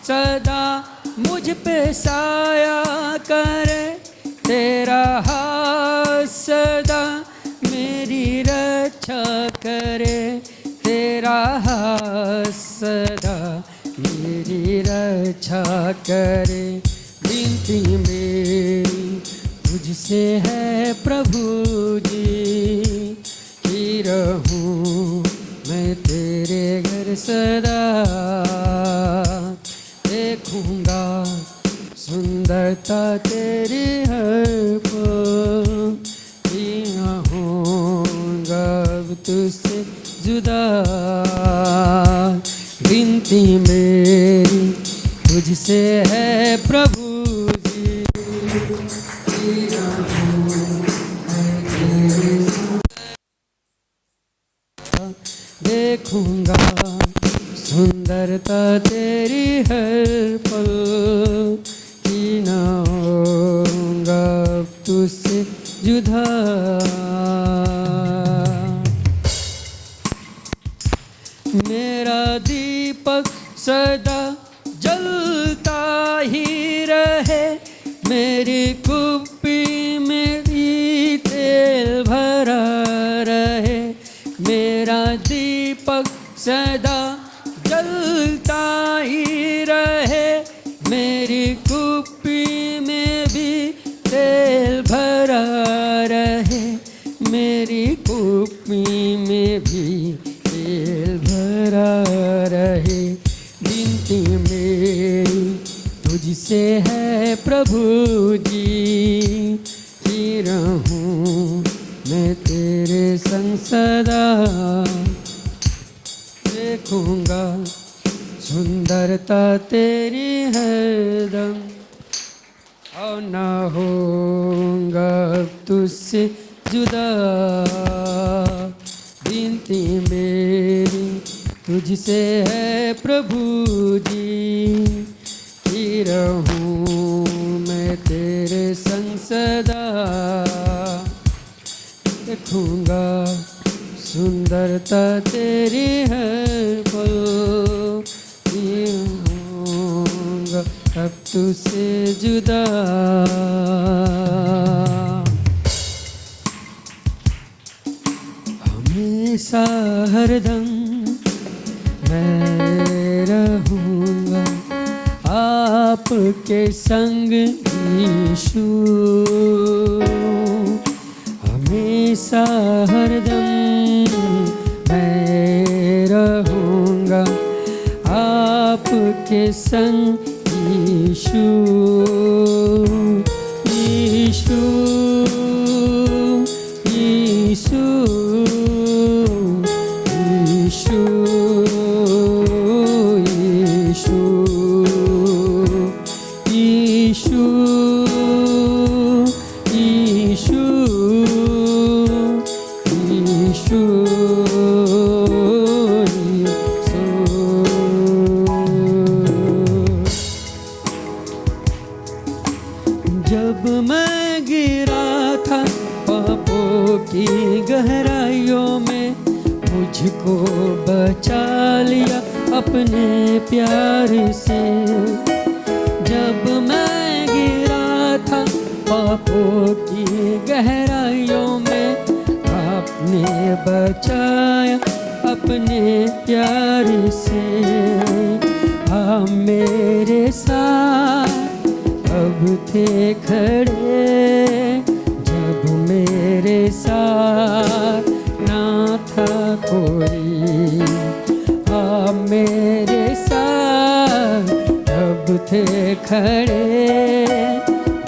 सदा मुझ पे साया करे, तेरा हाथ सदा मेरी रक्षा करे, तेरा हाथ सदा मेरी रक्षा करे। विनती मेरी तुझसे है प्रभु जी, कि रहूं मैं तेरे घर सदा। देखूंगा सुंदरता तेरी हर पल, जिया होऊंगा अब तुझसे जुदा। विनती मेरी तुझसे है प्रभु जी, कि रहूं मैं तेरे देखूंगा सुंदरता तेरी हर पल, कि न होऊंगा अब तुझसे जुदा। मेरा दीपक सदा जलता ही रहे, मेरी कुप्पी में भी तेल भरा रहे। मेरा दीपक सदा जलता ही रहे, मेरी कुप्पी में भी तेल भरा रहे, मेरी कुप्पी में भी तेल भरा रहे। विनती मेरी तुझसे है प्रभु जी, कि रहूं मैं तेरे संग सदा। देखूंगा सुंदरता तेरी हरदम, और न होऊंगा अब तुझसे जुदा। विनती मेरी तुझसे है प्रभु जी, कि रहूं मैं तेरे संग सदा। देखूंगा सुंदरता तेरी हर पल, होऊंगा अब तुझसे जुदा। हमेशा हरदम मैं रहूंगा आपके संग यीशु, हमेशा हरदम मैं रहूंगा आपके संग यीशु। यीशु यीशु यीशु यीशु यीशु यीशु जब मैं गिरा था पापों की गहराइयों में, मुझको बचा लिया अपने प्यार से। जब मैं गिरा था पापों की गहराइयों में, आपने बचाया अपने प्यार से। आप मेरे साथ अब थे खड़े, जब मेरे साथ ना था कोई। आप मेरे साथ अब थे खड़े,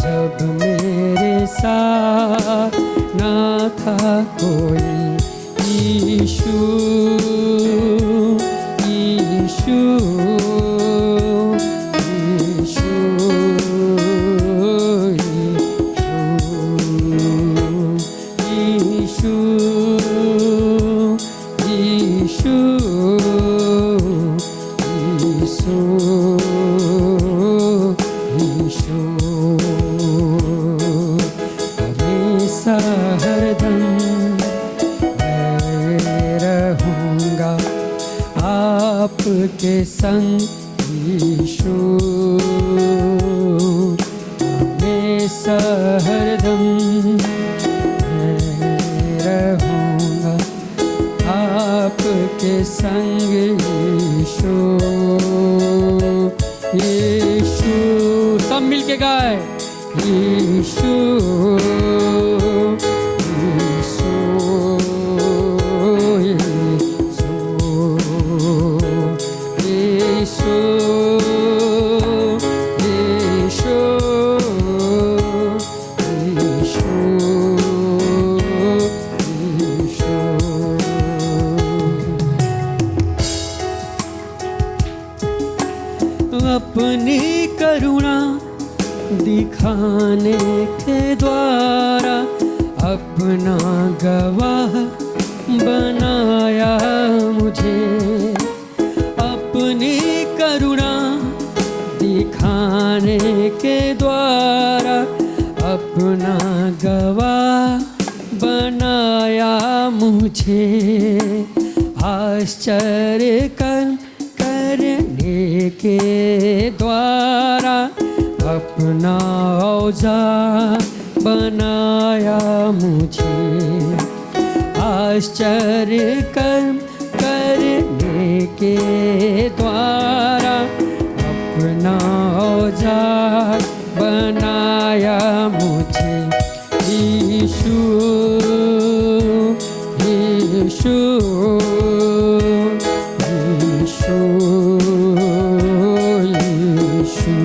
जब मेरे साथ ना था कोई। यीशु यीशु हमेशा हरदम मैं रहूँगा आपके संग यीशु हमेशा हरदम मैं रहूँगा आपके संग यीशु यीशु। सब मिलके गाए यीशु यीशु यीशु यीशु यीशु यीशु। अपनी करुणा दिखाने के द्वारा अपना गवाह बनाया मुझे। अपनी करुणा दिखाने के द्वारा अपना गवाह बनाया मुझे। आश्चर्य करने के द्वारा अपना औजार बनाया मुझे। आश्चर्य करने के द्वारा अपना औजार बनाया मुझे। यीशु यीशु यीशु यीशु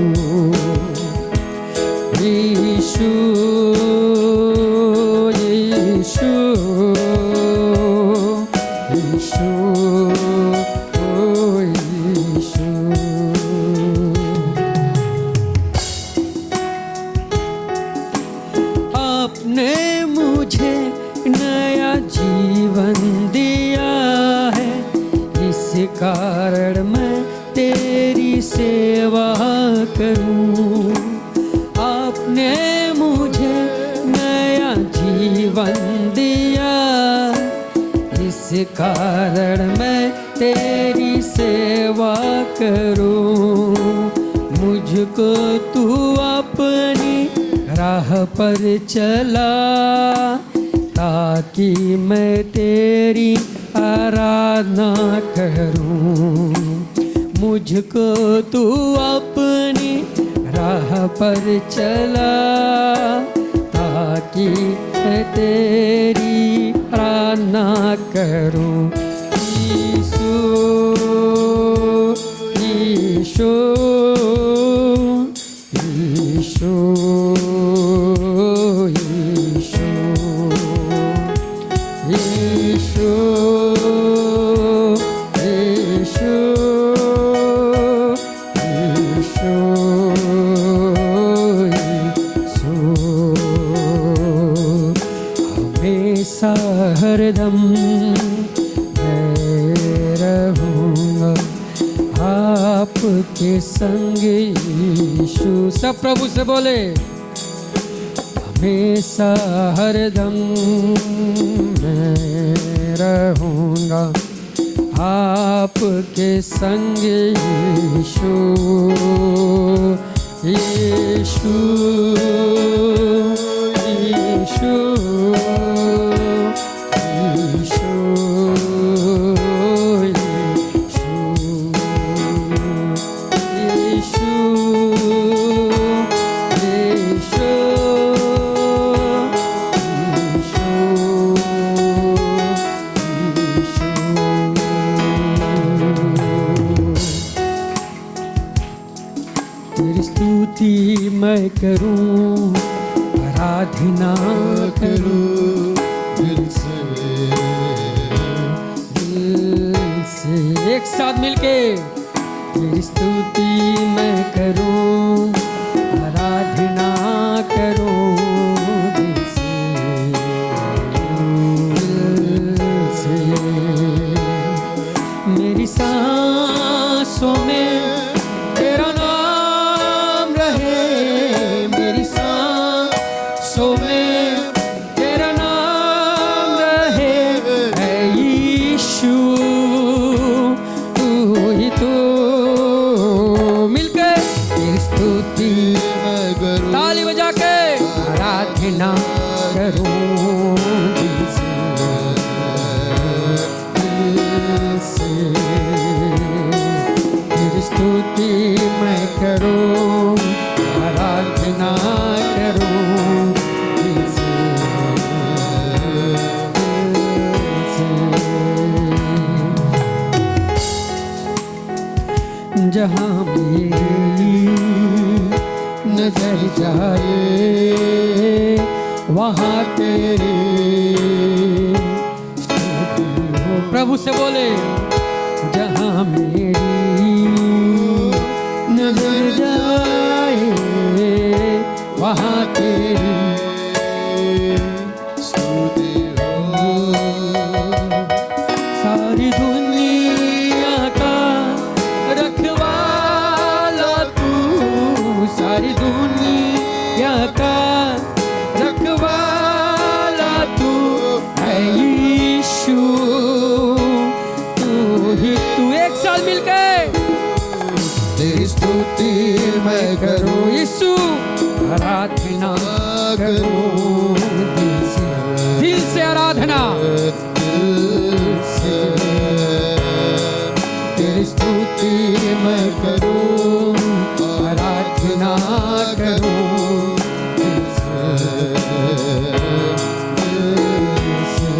यीशु यीशु यीशु। आपने मुझे नया जीवन दिया है, इस कारण मैं तेरी सेवा करूं। आपने मुझे नया जीवन दिया, इस कारण मैं तेरी सेवा करूं। मुझको तू अपनी राह पर चला, ताकि मैं तेरी आराधना करूं। मुझको तू अपनी राह पर चला, ताकि मैं तेरी आराधना करूं। यीशु यीशु यीशु यीशु यीशु यीशु यीशु। हमेशा हरदम मैं रहूँगा आपके संग यीशु। सब प्रभु से बोले हमेशा हरदम मैं रहूँगा आपके संग यीशु यीशु यीशु यीशु यीशु यीशु तेरी स्तुति मैं करूं, आराधना करूं दिल से। एक साथ मिलके तेरी स्तुति मैं करूं, आराधना करूं दिल से। मेरी सांसों में तेरा नाम रहे, मेरी सांसों में तेरा नाम रहे। ऐ यीशु तू ही तो स्तुति मैं करूं, ताली बजा के आराधना करूं दिल से, दिल से तेरी स्तुति मैं करूं, आराधना करूं दिल से, जहाँ मेरी नजर जाए वहाँ तेरी स्तुति हो। प्रभु से बोले, जहाँ मेरी नजर जाए वहाँ तेरी स्तुति हो। सारी दुनिया का रखवाला तू, सारी दुनिया का रखवाला तू है यीशु, तू ही तू। एक साल मिलके तेरी स्तुति मैं करूं, यीशु आराधना करूं दिल से, दिल से आराधना, दिल से तेरी स्तुति मैं करूं, आराधना करूं दिल से, दिल से।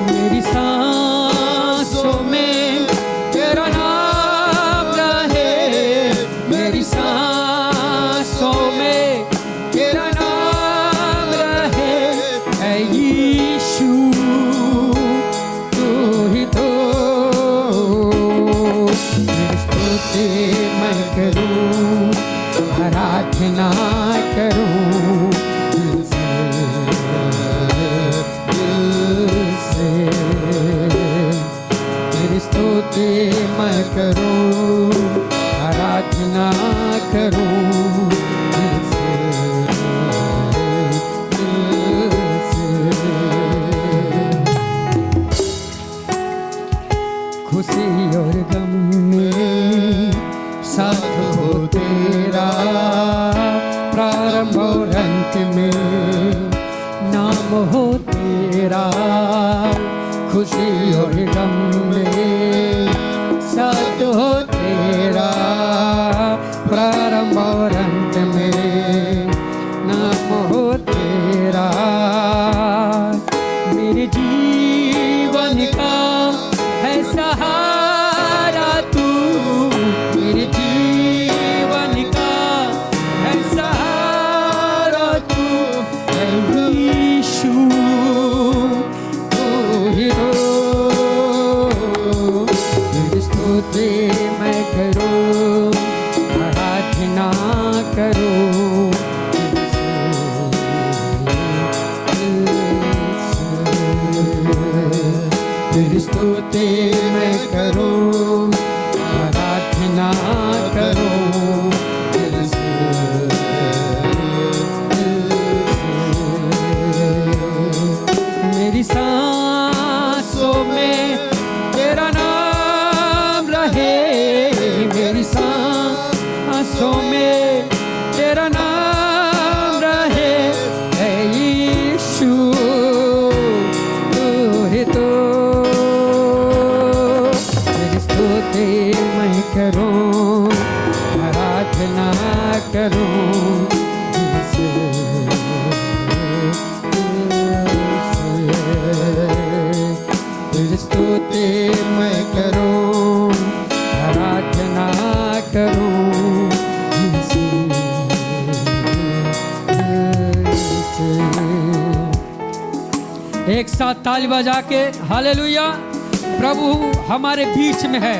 मेरी सांसों में तेरा नाम रहे, मेरी सांसों में तेरा नाम रहे, ऐ यीशु तू ही तो। तेरी स्तुति मैं करूं, आराधना करूं दिल से, दिल से तेरी स्तुति मैं करूं, आराधना करूं दिल से, दिल से। खुशी और गम में साथ हो तेरा, प्रारंभ और अंत में नाम हो तेरा। खुशी और गम में साथ हो तेरा, प्रारंभ और अंत में नाम हो तेरा। मेरे जीवन का है सहारा तू, मेरे जीवन का है सहारा तू, है यीशु तू ही हो। तेरी स्तुति मैं करूं, आराधना करूं दिल से, दिल से। तेरी स्तुति मैं करूं, आराधना करूं दिल से, दिल से। मेरी सांसों में तेरा नाम रहे, मेरी सांसों में तेरा नाम रहे, ऐ यीशु तू ही तो। तेरी स्तुति मैं करूं, आराधना करूं दिल से, दिल से। तेरी स्तुति मैं करूं, आराधना करूं दिल से, दिल से। एक साथ ताली बजा के हालेलुया। प्रभु हमारे बीच में है,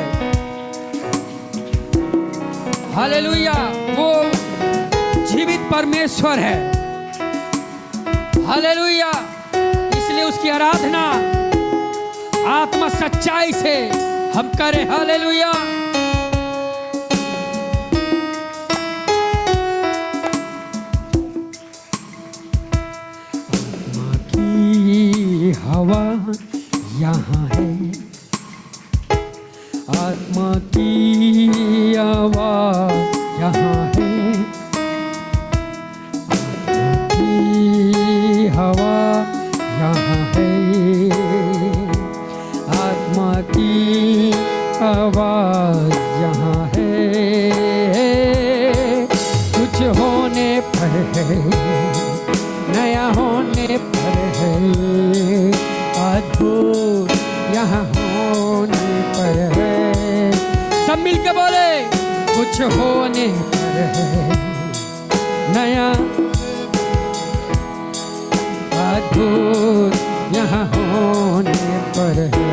हालेलुया। वो जीवित परमेश्वर है, हालेलुया। इसलिए उसकी आराधना आत्मा सच्चाई से हम करें, हालेलुया। आत्मा की हवा यहाँ है, आत्मा की हवा यहाँ है, की हवा यहाँ है, आत्मा की आवाज यहाँ है, कुछ होने पर है, नया होने पर है, अद्भुत यहाँ होने पर है। सब मिलके बोले, कुछ होने पर है, नया अद्भुत यहाँ होने पर है।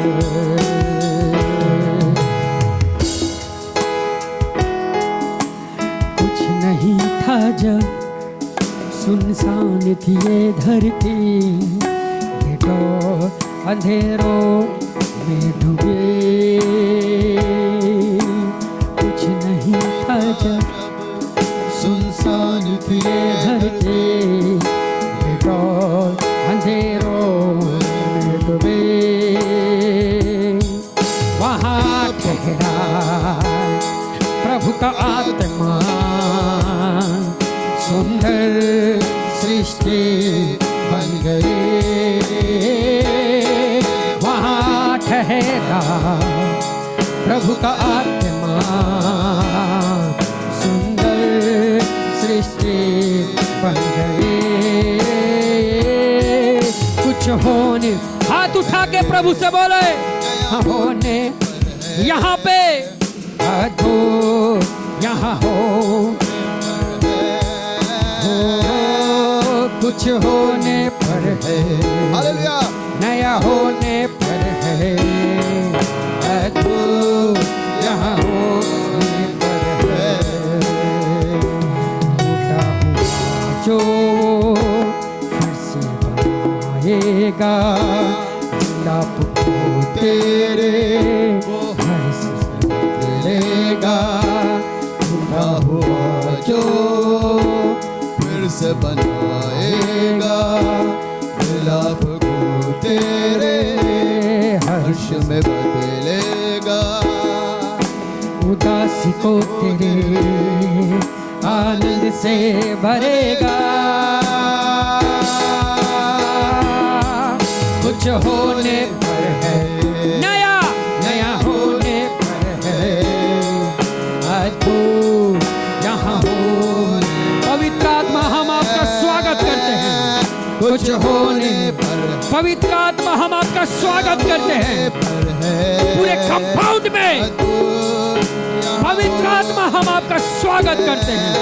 कुछ नहीं था जब सुनसान थी ये धरती, देखो अंधेरों में डूबे। कुछ नहीं था जब सुनसान थी ये धरती, देखो अंधेरों में डूबे। वहाँ ठहरा प्रभु का आत्मा, सुंदर सृष्टि बन गई। वहाँ ठहरा प्रभु का आत्मा, सुंदर सृष्टि बन गई। कुछ होने, हाथ उठा के प्रभु से बोले, होने यहाँ पे अद्भुत यहाँ हो, कुछ होने पर है, हालेलुया, नया होने पर है, अद्भुत यहाँ होने पर है। टूटा हुआ जो फिर से बनाएगा, लाप को तेरे हर से बदलेगा। टूटा हुआ जो फिर से बनाएगा, मिलाप को तेरे हर्ष में बदलेगा। उदासी को तेरे आनंद से भरेगा। कुछ होने पर है, नया नया होने पर है, अद्भुत यहाँ होने। पवित्र आत्मा हम आपका स्वागत करते हैं। कुछ होने पर पवित्र आत्मा हम आपका स्वागत करते हैं पूरे कंपाउंड में। पवित्र आत्मा हम आपका स्वागत करते हैं।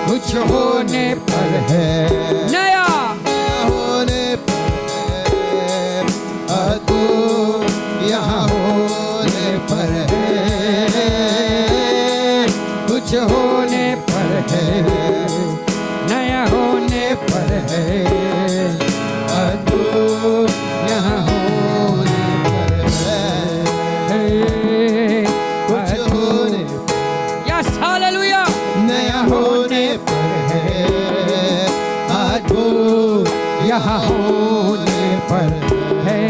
कुछ होने पर है, नया होने पर है, अद्भुत यहाँ होने पर है। कुछ होने पर है, नया होने पर है, अद्भुत यहाँ होने पर है। कुछ होने यस हालेलुया, नया होने पर है, अद्भुत यहाँ होने पर है।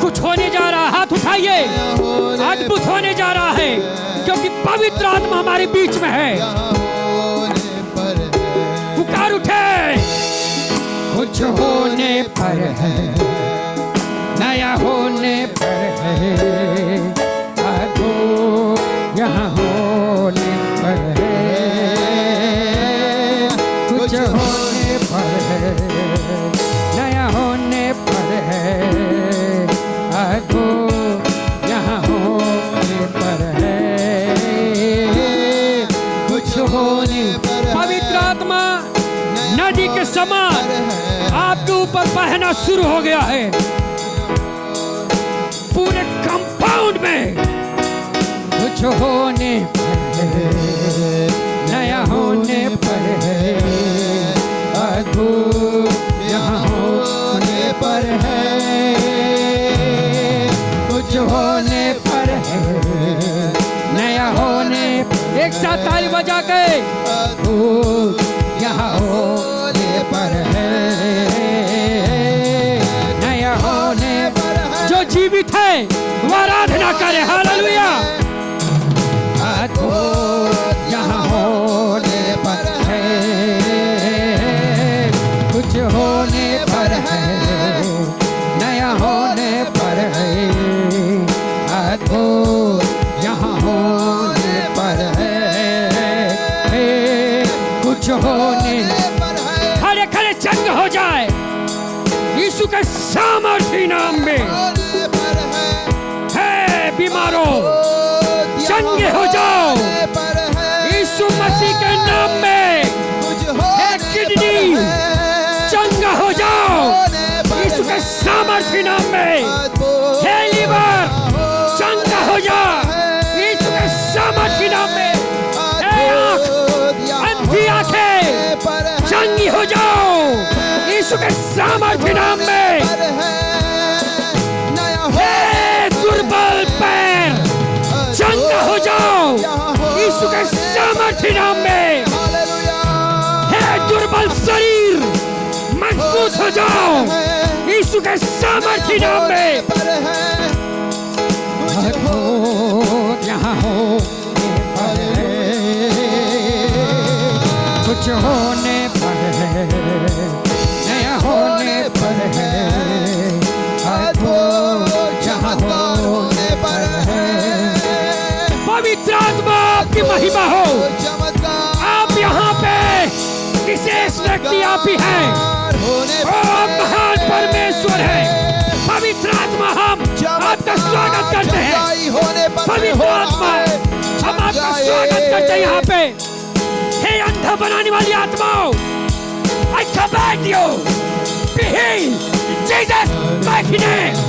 कुछ होने जा रहा, हाथ उठाइए। अद्भुत होने जा रहा है क्योंकि पवित्र आत्मा हमारे बीच में है। होने पर है, पुकार उठे। कुछ होने पर है, नया होने पर है, अद्भुत यहाँ होने पर है। कुछ होने पर है, नया होने पर है, अद्भुत यहाँ होने पर है। कुछ होने पवित्र आत्मा नदी के समान आपके ऊपर बहना शुरू हो गया है। पूरे कंपाउंड में कुछ होने पर है, नया होने पर है, अद्भुत यहाँ होने पर है। कुछ होने पर है, नया होने, एक साथ ताली बजा के अद्भुत यहाँ होने पर है, नया होने पर है। जो जीवित है वो आराधना आराधना करें। हालेलुया। अद्भुत यहाँ होने पर है, कुछ होने पर है, नया होने पर है। अद्भुत यहाँ होने पर है, कुछ होने पर है, खड़े खड़े जंग हो जाए यीशु के सामर्थी नाम में। होने पर है, बीमारों चंगे हो जाओ यीशु मसीह के नाम में। किडनी चंगा हो जाओ यीशु के सामर्थी नाम में। हे लीवर चंगा हो जाओ यीशु के सामर्थी नाम में। हे आँख अंधी आंखें चंगी हो जाओ यीशु के सामर्थी नाम में। हे दुर्बल पैर चंगा हो जाओ यीशु के सामर्थी नाम में। हे दुर्बल शरीर मजबूत हो जाओ यीशु के सामर्थी नाम में। यहाँ हो कुछ होने पर है, नया होने पर है। जहाँ होने पर है, पवित्र आत्मा आपकी महिमा हो। आप यहाँ पे विशेष व्यक्ति आप ही हैं। ओ महान परमेश्वर है। पवित्र आत्मा हम आपका स्वागत करते हैं। पवित्र आत्मा हम आपका स्वागत करते हैं यहाँ पे। हे अंधा बनाने वाली आत्माओं, I command you, be healed in Jesus' mighty name.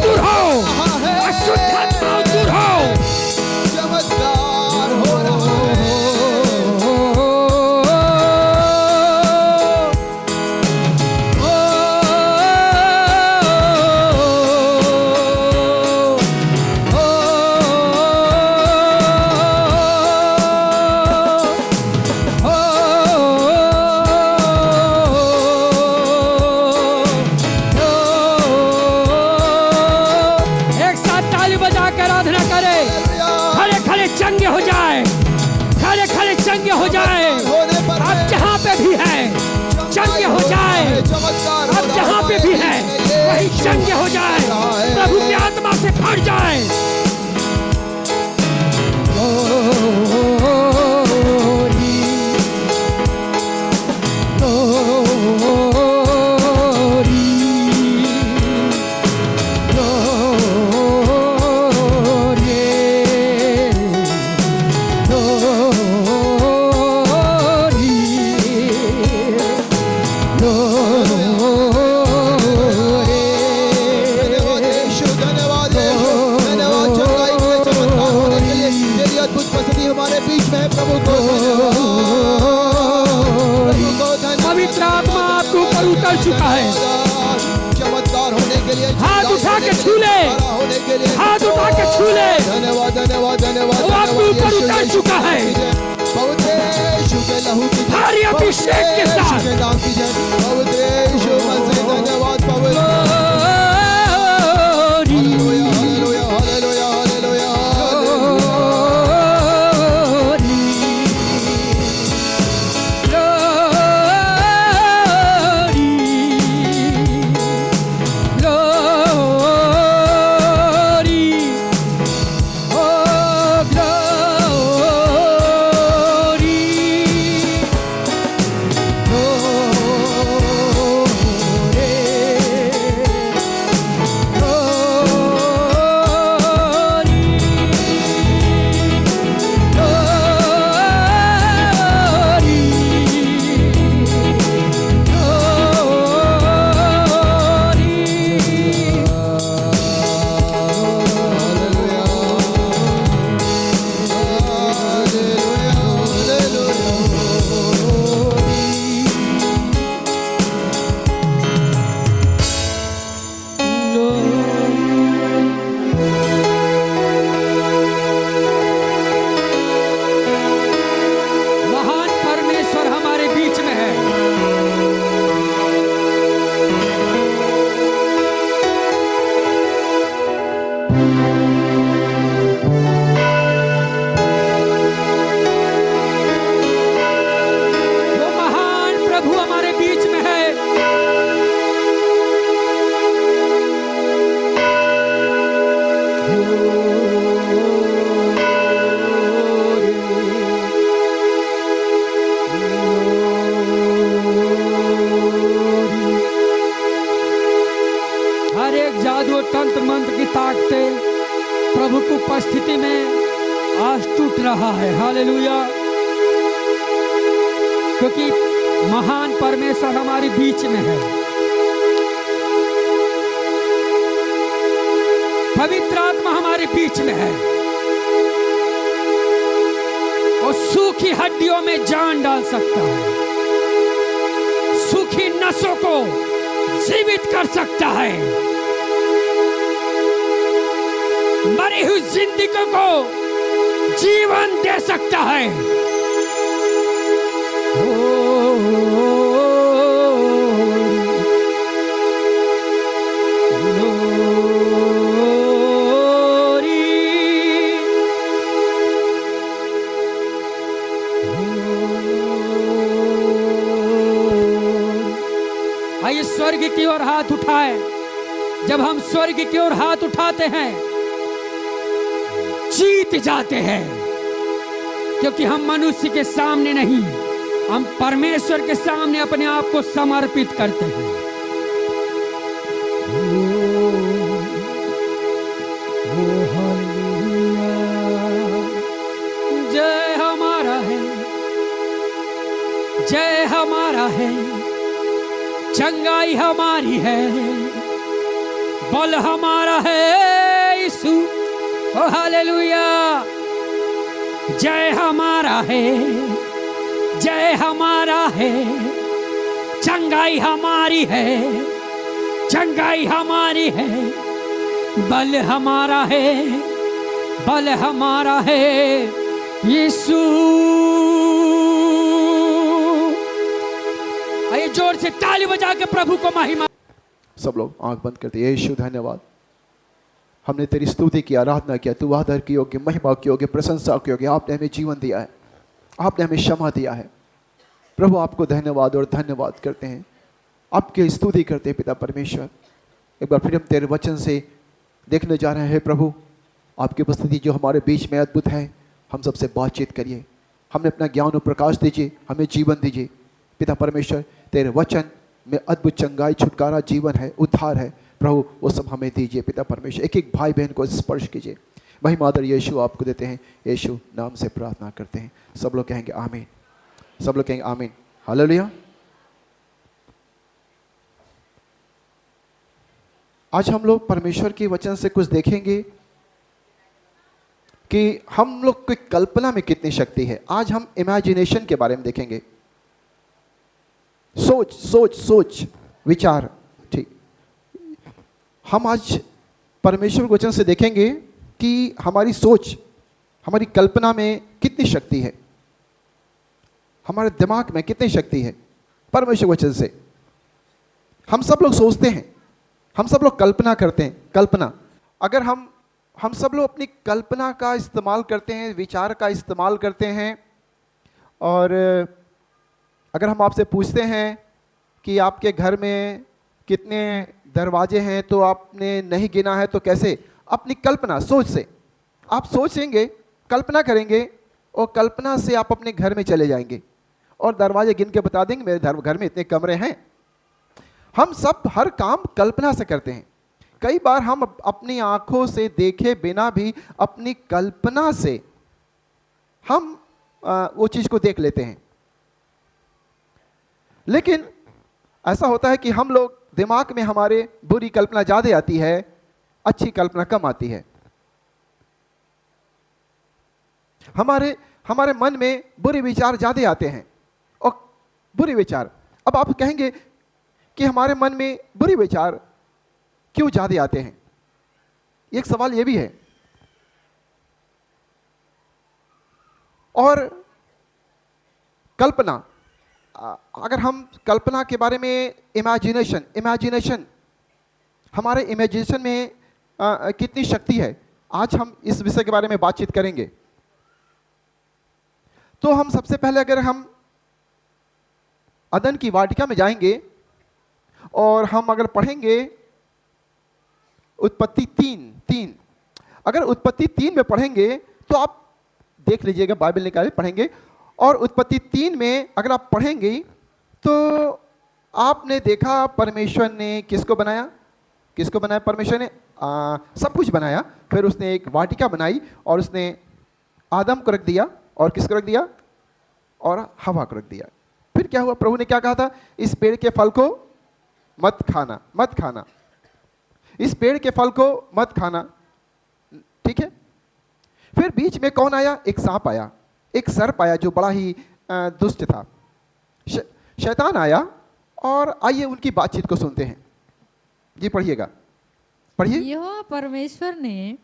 दूर हो, अशुद्ध आत्मा दूर हो। चमत्कार हो रहा है। चंगे हो जाए, खड़े खड़े चंगे हो जाए। आप जहाँ पे भी हैं चंगे हो जाए। आप जहाँ पे भी हैं वही चंगे हो जाए, प्रभु की आत्मा से भर जाए। पवित्र आत्मा आपके ऊपर उतर चुका है। चमत्कार होने के लिए हाथ उठा के छू ले, हाथ उठा के छू ले। धन्यवाद धन्यवाद धन्यवाद। वो आपके ऊपर उतर चुका है भारी अभिषेक के साथ। रहा है। हालेलुया। क्योंकि महान परमेश्वर हमारे बीच में है। पवित्र आत्मा हमारे बीच में है और सूखी हड्डियों में जान डाल सकता है, सूखी नसों को जीवित कर सकता है, मरी हुई जिंदगी को जीवन दे सकता है। आइए स्वर्ग की ओर हाथ उठाए। जब हम स्वर्ग की ओर हाथ उठाते हैं जीत जाते हैं, क्योंकि हम मनुष्य के सामने नहीं, हम परमेश्वर के सामने अपने आप को समर्पित करते हैं। जय हमारा है, जय हमारा है, चंगाई हमारी है, बल हमारा है यीशु। ओ हालेलुया। जय हमारा है, जय हमारा है, चंगाई हमारी है, चंगाई हमारी है, बल हमारा है, बल हमारा है यीशु। आइए जोर से ताली बजा के प्रभु को महिमा। सब लोग आंख बंद करते। यीशु धन्यवाद, हमने तेरी स्तुति की, आराधना किया। तू आदर की योग्य, महिमा की योग्य, प्रशंसा की योग्य। आपने हमें जीवन दिया है, आपने हमें क्षमा दिया है। प्रभु आपको धन्यवाद और धन्यवाद करते हैं, आपकी स्तुति करते हैं पिता परमेश्वर। एक बार फिर हम तेरे वचन से देखने जा रहे हैं प्रभु, आपकी उपस्थिति जो हमारे बीच में अद्भुत है। हम सबसे बातचीत करिए, हमें अपना ज्ञान और प्रकाश दीजिए, हमें जीवन दीजिए पिता परमेश्वर। तेरे वचन में अद्भुत चंगाई, छुटकारा, जीवन है, उद्धार है प्रभु, वो सब हमें दीजिए पिता परमेश्वर। एक एक भाई बहन को स्पर्श कीजिए। महिमा आदर यीशु आपको देते हैं, यीशु नाम से प्रार्थना करते हैं। सब लोग कहेंगे आमीन, सब लोग कहेंगे आमीन। हालेलुया। आज हम लोग परमेश्वर के वचन से कुछ देखेंगे कि हम लोग की कल्पना में कितनी शक्ति है। आज हम इमेजिनेशन के बारे में देखेंगे। सोच सोच सोच, विचार। ठीक, हम आज परमेश्वर के वचन से देखेंगे कि हमारी सोच, हमारी कल्पना में कितनी शक्ति है, हमारे दिमाग में कितनी शक्ति है। परमेश्वर के वचन से हम सब लोग सोचते हैं, हम सब लोग कल्पना करते हैं। कल्पना, अगर हम सब लोग अपनी कल्पना का इस्तेमाल करते हैं, विचार का इस्तेमाल करते हैं। और अगर हम आपसे पूछते हैं कि आपके घर में कितने दरवाजे हैं, तो आपने नहीं गिना है, तो कैसे? अपनी कल्पना, सोच से आप सोचेंगे, कल्पना करेंगे, और कल्पना से आप अपने घर में चले जाएंगे और दरवाजे गिन के बता देंगे मेरे घर में इतने कमरे हैं। हम सब हर काम कल्पना से करते हैं। कई बार हम अपनी आंखों से देखे बिना भी अपनी कल्पना से हम वो चीज को देख लेते हैं। लेकिन ऐसा होता है कि हम लोग, दिमाग में हमारे बुरी कल्पना ज्यादा आती है, अच्छी कल्पना कम आती है। हमारे मन में बुरे विचार ज्यादा आते हैं और बुरे विचार। अब आप कहेंगे कि हमारे मन में बुरे विचार क्यों ज्यादा आते हैं? एक सवाल यह भी है। और कल्पना, अगर हम कल्पना के बारे में, इमेजिनेशन, हमारे इमेजिनेशन में कितनी शक्ति है, आज हम इस विषय के बारे में बातचीत करेंगे। तो हम सबसे पहले, अगर हम अदन की वाटिका में जाएंगे और हम अगर पढ़ेंगे उत्पत्ति 3, अगर उत्पत्ति 3 में पढ़ेंगे तो आप देख लीजिएगा, बाइबल निकाले पढ़ेंगे। और उत्पत्ति 3 में अगर आप पढ़ेंगे तो आपने देखा परमेश्वर ने किसको बनाया? किसको बनाया? परमेश्वर ने सब कुछ बनाया। फिर उसने एक वाटिका बनाई और उसने आदम को रख दिया और किसको रख दिया, और हवा को रख दिया। फिर क्या हुआ, प्रभु ने क्या कहा था, इस पेड़ के फल को मत खाना, मत खाना, इस पेड़ के फल को मत खाना, ठीक है। फिर बीच में कौन आया, एक सांप आया, एक सर्प आया जो बड़ा ही दुष्ट था, शैतान आया। और आइए उनकी बातचीत को सुनते हैं। जी पढ़िएगा, पढ़िए। यहोवा परमेश्वर ने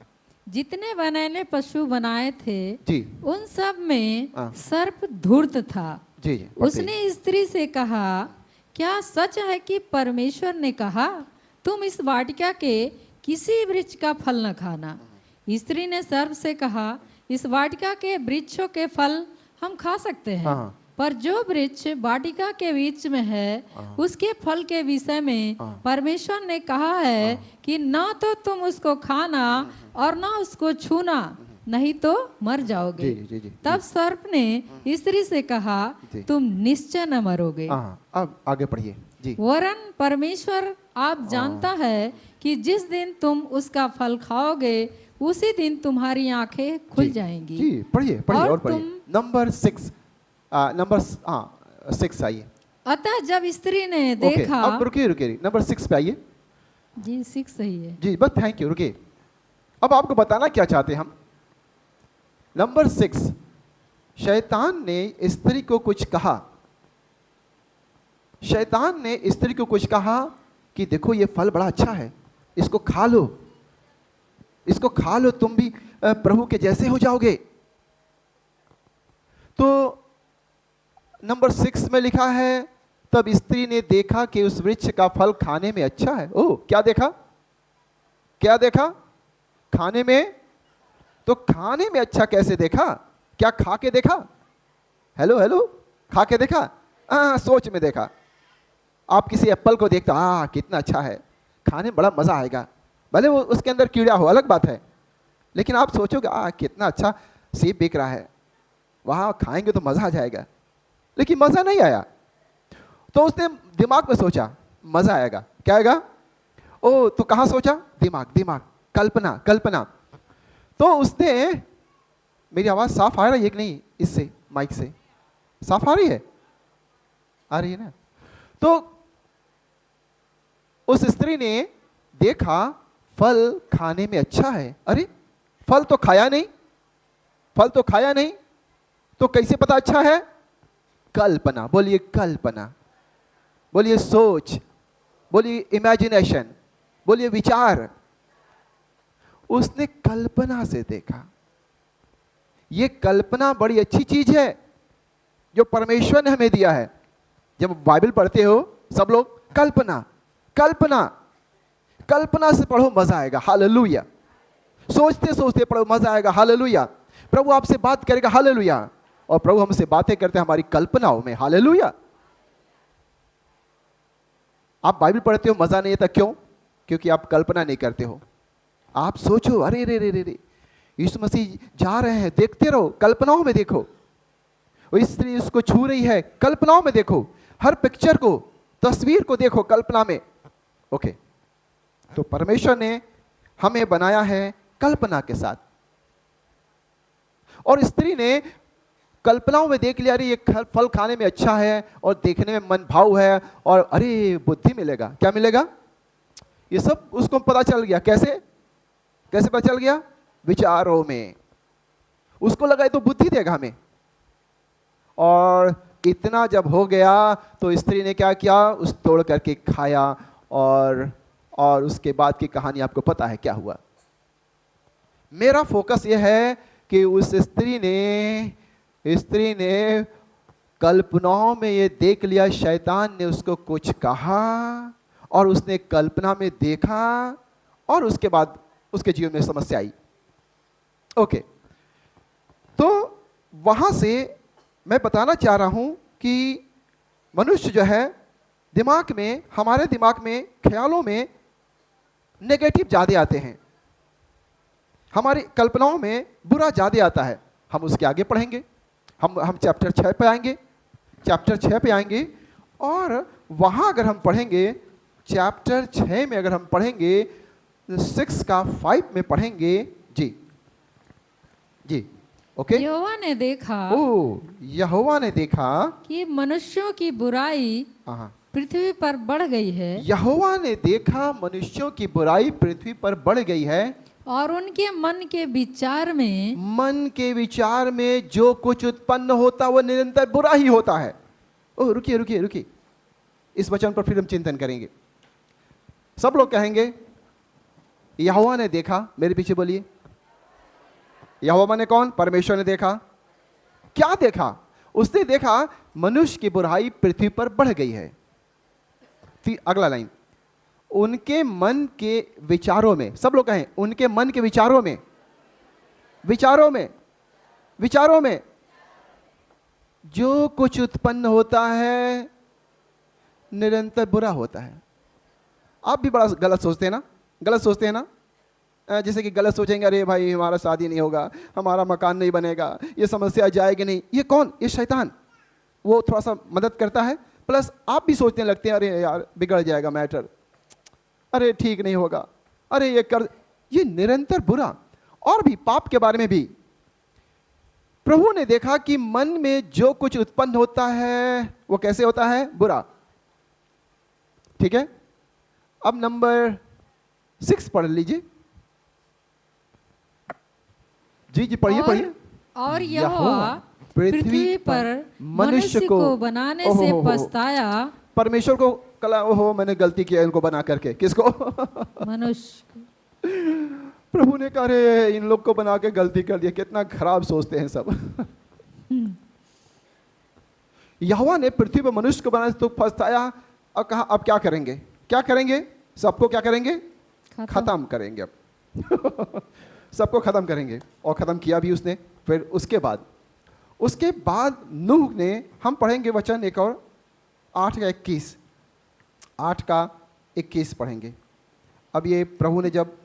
जितने बनैले पशु बनाए थे जी उन सब में हाँ। सर्प धूर्त था। जी जी पढ़ते हैं। उसने स्त्री से कहा, क्या सच है कि परमेश्वर ने कहा तुम इस वाटिका के किसी वृक्ष का फल न खाना? स्त्री ने सर्प से कहा, इस वाटिका के वृक्षों के फल हम खा सकते हैं, हाँ। पर जो वृक्ष वाटिका के बीच में है उसके फल के विषय में परमेश्वर ने कहा है कि ना तो तुम उसको खाना और ना उसको छूना, नहीं तो मर जाओगे। जी, जी, जी, तब सर्प ने स्त्री से कहा, जी। तुम निश्चय न मरोगे, हाँ, अब आगे पढ़िए जी। वरन परमेश्वर आप जानता है कि जिस दिन तुम उसका फल खाओगे उसी दिन तुम्हारी आंखें खुल जी, जाएंगी। जी पढ़िए पढ़िए और और पढ़िए। नंबर 6, नंबर 6 आइए। अतः जब स्त्री ने ओके, देखा, अब रुकिए रुकिए, नंबर 6 पे आइए। जी 6 सही है। जी बस थैंक यू, रुकिए। अब आपको बताना क्या चाहते हैं हम। नंबर 6, शैतान ने स्त्री को कुछ कहा, शैतान ने स्त्री को कुछ कहा कि देखो ये फल बड़ा अच्छा है, इसको खा लो, इसको खा लो, तुम भी प्रभु के जैसे हो जाओगे। तो नंबर 6 में लिखा है, तब स्त्री ने देखा कि उस वृक्ष का फल खाने में अच्छा है। ओह, क्या देखा, क्या देखा, खाने में। तो खाने में अच्छा कैसे देखा, क्या खा के देखा? हेलो हेलो, खा के देखा? सोच में देखा। आप किसी एप्पल को देखते, कितना अच्छा है, खाने में बड़ा मजा आएगा, भले वो उसके अंदर कीड़ा हो, अलग बात है, लेकिन आप सोचोगे कितना अच्छा सेब बिक रहा है, वहां खाएंगे तो मजा आ जाएगा। लेकिन मजा नहीं आया। तो उसने दिमाग में सोचा मजा आएगा, क्या आएगा? ओ, तो कहां सोचा? दिमाग, दिमाग, कल्पना, कल्पना। तो उसने, मेरी आवाज साफ आ रही है कि नहीं, इससे माइक से साफ आ रही है? आ रही है ना? तो उस स्त्री ने देखा फल खाने में अच्छा है। अरे फल तो खाया नहीं, फल तो खाया नहीं, तो कैसे पता अच्छा है? कल्पना, बोलिए कल्पना, बोलिए सोच, बोलिए इमेजिनेशन, बोलिए विचार। उसने कल्पना से देखा। ये कल्पना बड़ी अच्छी चीज है जो परमेश्वर ने हमें दिया है। जब बाइबल पढ़ते हो सब लोग, कल्पना, कल्पना, कल्पना से पढ़ो, मजा आएगा, हालेलुया। सोचते सोचते पढ़ो, मजा आएगा, हालेलुया। प्रभु आपसे बात करेगा, हालेलुया। और प्रभु हमसे बातें करते हैं हमारी कल्पनाओं में, हालेलुया। आप बाइबल पढ़ते हो, मजा नहीं आता, क्यों? क्योंकि आप कल्पना नहीं करते हो। आप सोचो, अरे रे रे रे रे, यीशु मसीह जा रहे हैं, देखते रहो, कल्पनाओं में देखो। वो स्त्री उसको छू रही है, कल्पनाओं में देखो, हर पिक्चर को, तस्वीर को देखो कल्पना में। ओके, तो परमेश्वर ने हमें बनाया है कल्पना के साथ। और स्त्री ने कल्पनाओं में देख लिया, अरे ये फल खाने में अच्छा है और देखने में मन भाव है, और अरे बुद्धि मिलेगा, क्या मिलेगा? ये सब उसको पता चल गया। कैसे, कैसे पता चल गया? विचारों में। उसको लगा ये तो बुद्धि देगा हमें। और इतना जब हो गया तो स्त्री ने क्या किया? उस तोड़ करके खाया, और उसके बाद की कहानी आपको पता है क्या हुआ। मेरा फोकस यह है कि उस स्त्री ने कल्पनाओं में ये देख लिया, शैतान ने उसको कुछ कहा और उसने कल्पना में देखा, और उसके बाद उसके जीवन में समस्या आई। ओके, तो वहां से मैं बताना चाह रहा हूं कि मनुष्य जो है, दिमाग में, हमारे दिमाग में, ख्यालों में नेगेटिव ज्यादा आते हैं, हमारी कल्पनाओं में बुरा ज्यादा आता है। हम उसके आगे पढ़ेंगे, हम चैप्टर 6 पे आएंगे, चैप्टर 6 पे आएंगे, और वहां अगर हम पढ़ेंगे, चैप्टर 6 में अगर हम पढ़ेंगे, 6 का 5 में पढ़ेंगे। जी जी ओके। यहोवा ने देखा ओ, यहोवा ने देखा, कि मनुष्यों की बुराई हाँ, पृथ्वी पर बढ़ गई है यहोवा ने देखा मनुष्यों की बुराई पृथ्वी पर बढ़ गई है, और उनके मन के विचार में मन के विचार में जो कुछ उत्पन्न होता वो निरंतर बुरा ही होता है। ओह, रुकिए रुकिए रुकिए, इस वचन पर फिर हम चिंतन करेंगे। सब लोग कहेंगे यहोवा ने देखा, मेरे पीछे बोलिए। यहोवा माने कौन? परमेश्वर ने देखा। क्या देखा? उसने देखा मनुष्य की बुराई पृथ्वी पर बढ़ गई है। फिर अगला लाइन, उनके मन के विचारों में, सब लोग कहें उनके मन के विचारों में, विचारों में, विचारों में जो कुछ उत्पन्न होता है निरंतर बुरा होता है। आप भी बड़ा गलत सोचते हैं ना, गलत सोचते हैं ना, जैसे कि गलत सोचेंगे, अरे भाई हमारा शादी नहीं होगा, हमारा मकान नहीं बनेगा, ये समस्या जाएगी नहीं। ये कौन? ये शैतान। वो थोड़ा सा मदद करता है, प्लस आप भी सोचने लगते हैं अरे यार बिगड़ जाएगा मैटर, अरे ठीक नहीं होगा, अरे ये कर, ये निरंतर बुरा। और भी पाप के बारे में भी प्रभु ने देखा कि मन में जो कुछ उत्पन्न होता है वो कैसे होता है? बुरा। ठीक है, अब नंबर 6 पढ़ लीजिए। जी जी, पढ़िए पढ़िए। और यहोवा पृथ्वी पर मनुष्य को बनाने से पछताया। परमेश्वर को कला, ओहो मैंने गलती किया इनको बना करके। किसको? मनुष्य। प्रभु ने कहा अरे इन लोग को बना के गलती कर दिया। कितना खराब सोचते हैं सब। यहोवा ने पृथ्वी पर मनुष्य को बनाने से तो पछताया और कहा अब क्या करेंगे? क्या करेंगे? सबको क्या करेंगे? खत्म करेंगे। अब सबको खत्म करेंगे, और खत्म किया भी उसने। फिर उसके बाद नूह ने, हम पढ़ेंगे वचन एक और 8 का 21, 8 का 21 पढ़ेंगे। अब ये प्रभु ने जब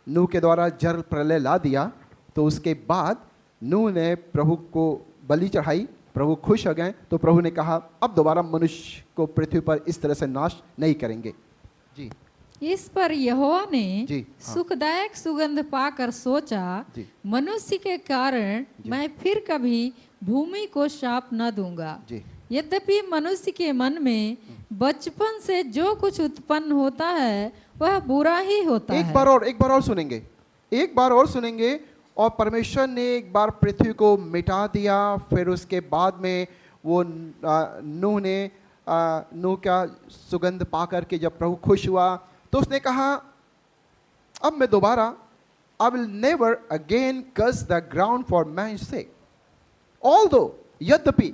नूह के द्वारा जल प्रलय ला दिया तो उसके बाद नूह ने प्रभु को बलि चढ़ाई, प्रभु खुश हो गए, तो प्रभु ने कहा अब दोबारा मनुष्य को पृथ्वी पर इस तरह से नाश नहीं करेंगे। जी, इस पर यहोवा ने जी, हाँ। सुखदायक सुगंध पाकर सोचा, जी। मनुष्य के कारण मैं फिर कभी भूमि को शाप न दूंगा। जी। यद्यपि मनुष्य के मन में बचपन से जो कुछ उत्पन्न होता है वह बुरा ही होता है। एक बार और सुनेंगे, एक बार और सुनेंगे। और परमेश्वर ने एक बार पृथ्वी को मिटा दिया। फिर उसके बाद में वो नूह का सुगंध पा करके जब प्रभु खुश हुआ तो उसने कहा अब मैं दोबारा I will never again curse the ground for man's sake. Although यद्यपि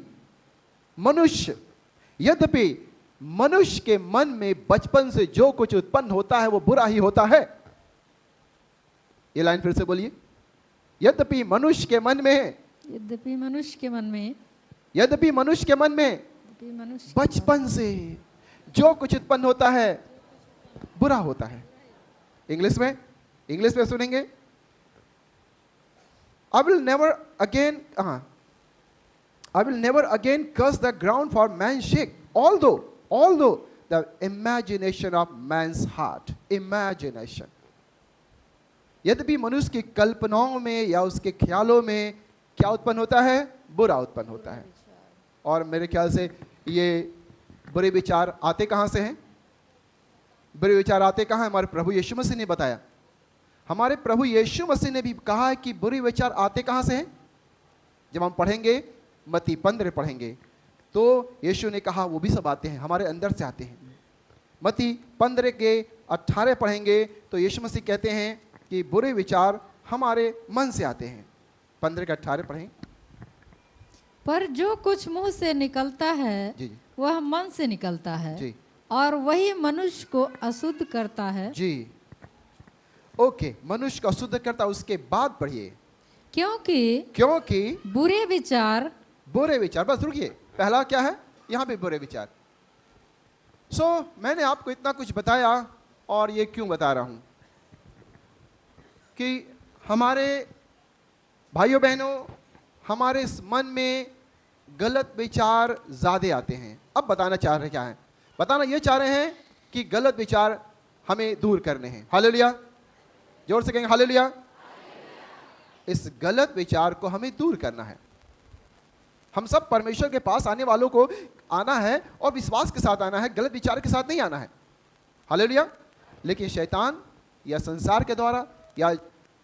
मनुष्य के मन में बचपन से जो कुछ उत्पन्न होता है वो बुरा ही होता है। ये लाइन फिर से बोलिए। यद्यपि मनुष्य के मन में बचपन से जो कुछ उत्पन्न होता है बुरा होता है। इंग्लिश में सुनेंगे। I will never again curse the ground for man's sake, although the imagination of man's heart, imagination, यद्यपि मनुष्य की कल्पनाओं में या उसके ख्यालों में क्या उत्पन्न होता है? बुरा उत्पन्न होता है। और मेरे ख्याल से ये बुरे विचार आते कहाँ से हैं? बुरे विचार आते कहाँ? हमारे प्रभु यीशु मसीह ने बताया। हमारे प्रभु यीशु मसीह ने भी कहा है कि बुरे विचार आते कहाँ से हैं? जब हम पढ़ेंगे मत्ती 15 पढ़ेंगे तो यीशु ने कहा वो भी सब आते हैं, हमारे अंदर से आते हैं। मत्ती 15 के 18 पढ़ेंगे तो यीशु मसीह कहते हैं कि बुरे विचार हमारे मन से आते हैं। 15 के 18 पढ़ें। पर जो कुछ मुंह से निकलता है जी। वह मन से निकलता है जी। और वही मनुष्य को अशुद्ध करता है। जी, ओके, मनुष्य को अशुद्ध करता। उसके बाद पढ़िए, क्योंकि बुरे विचार, बस रुकिए, पहला क्या है यहाँ पे? बुरे विचार। मैंने आपको इतना कुछ बताया, और ये क्यों बता रहा हूं कि हमारे भाइयों बहनों, हमारे इस मन में गलत विचार ज़्यादा आते हैं। अब बताना चाह रहे क्या है? बताना ये चाह रहे हैं कि गलत विचार हमें दूर करने हैं। हालेलुया, जोर से कहेंगे हालेलुया। इस गलत विचार को हमें दूर करना है। हम सब परमेश्वर के पास आने वालों को आना है और विश्वास के साथ आना है, गलत विचार के साथ नहीं आना है। हालेलुया। लेकिन शैतान या संसार के द्वारा या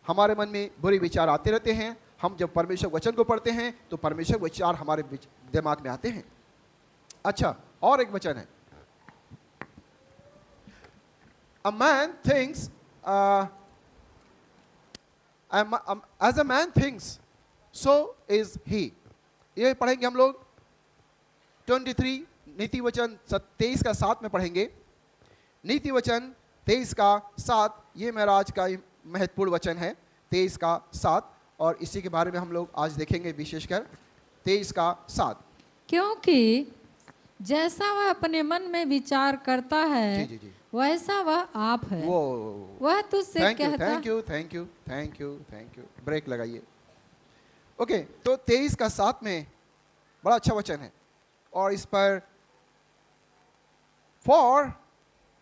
हमारे मन में बुरे विचार आते रहते हैं। हम जब परमेश्वर वचन को पढ़ते हैं तो परमेश्वर विचार हमारे दिमाग में आते हैं। अच्छा, और एक वचन है, A man thinks, as a man thinks, so is he. ये पढ़ेंगे हम लोग 23 नीति वचन 23 का 7 में पढ़ेंगे। नीति वचन 23 का 7, ये मेरा आज का महत्वपूर्ण वचन है, 23 का 7, और इसी के बारे में हम लोग आज देखेंगे विशेषकर 23 का 7। क्योंकि जैसा वह अपने मन में विचार करता है, जी, जी, जी। वैसा वह आप है। वह तुझसे कहता, थैंक यू। ब्रेक लगाइए। ओके, तो 23 का 7 में बड़ा अच्छा वचन है, और इस पर for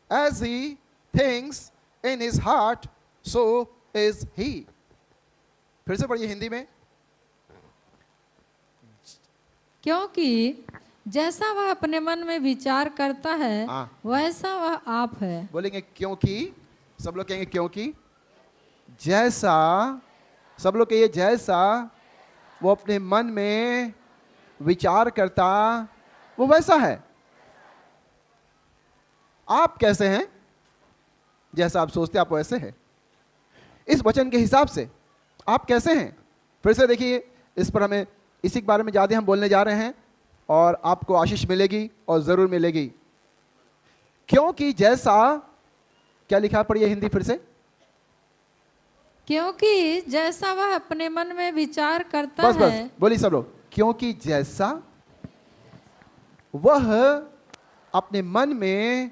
as he thinks in his heart so is he. फिर से पढ़िए हिंदी में। क्योंकि जैसा वह अपने मन में विचार करता है, वैसा वह आप है। बोलेंगे क्योंकि, सब लोग कहेंगे क्योंकि, जैसा, सब लोग कहिए जैसा वो अपने मन में विचार करता वो वैसा है। आप कैसे हैं? जैसा आप सोचते आप वैसे हैं। इस वचन के हिसाब से आप कैसे हैं? फिर से देखिए, इस पर हमें इसी के बारे में ज़्यादा हम बोलने जा रहे हैं और आपको आशीष मिलेगी और ज़रूर मिलेगी। क्योंकि जैसा, क्या लिखा पढ़िए हिंदी फिर से। क्योंकि जैसा वह अपने मन में विचार करता बस है, बस बोलिए सब लोग, क्योंकि जैसा वह अपने मन में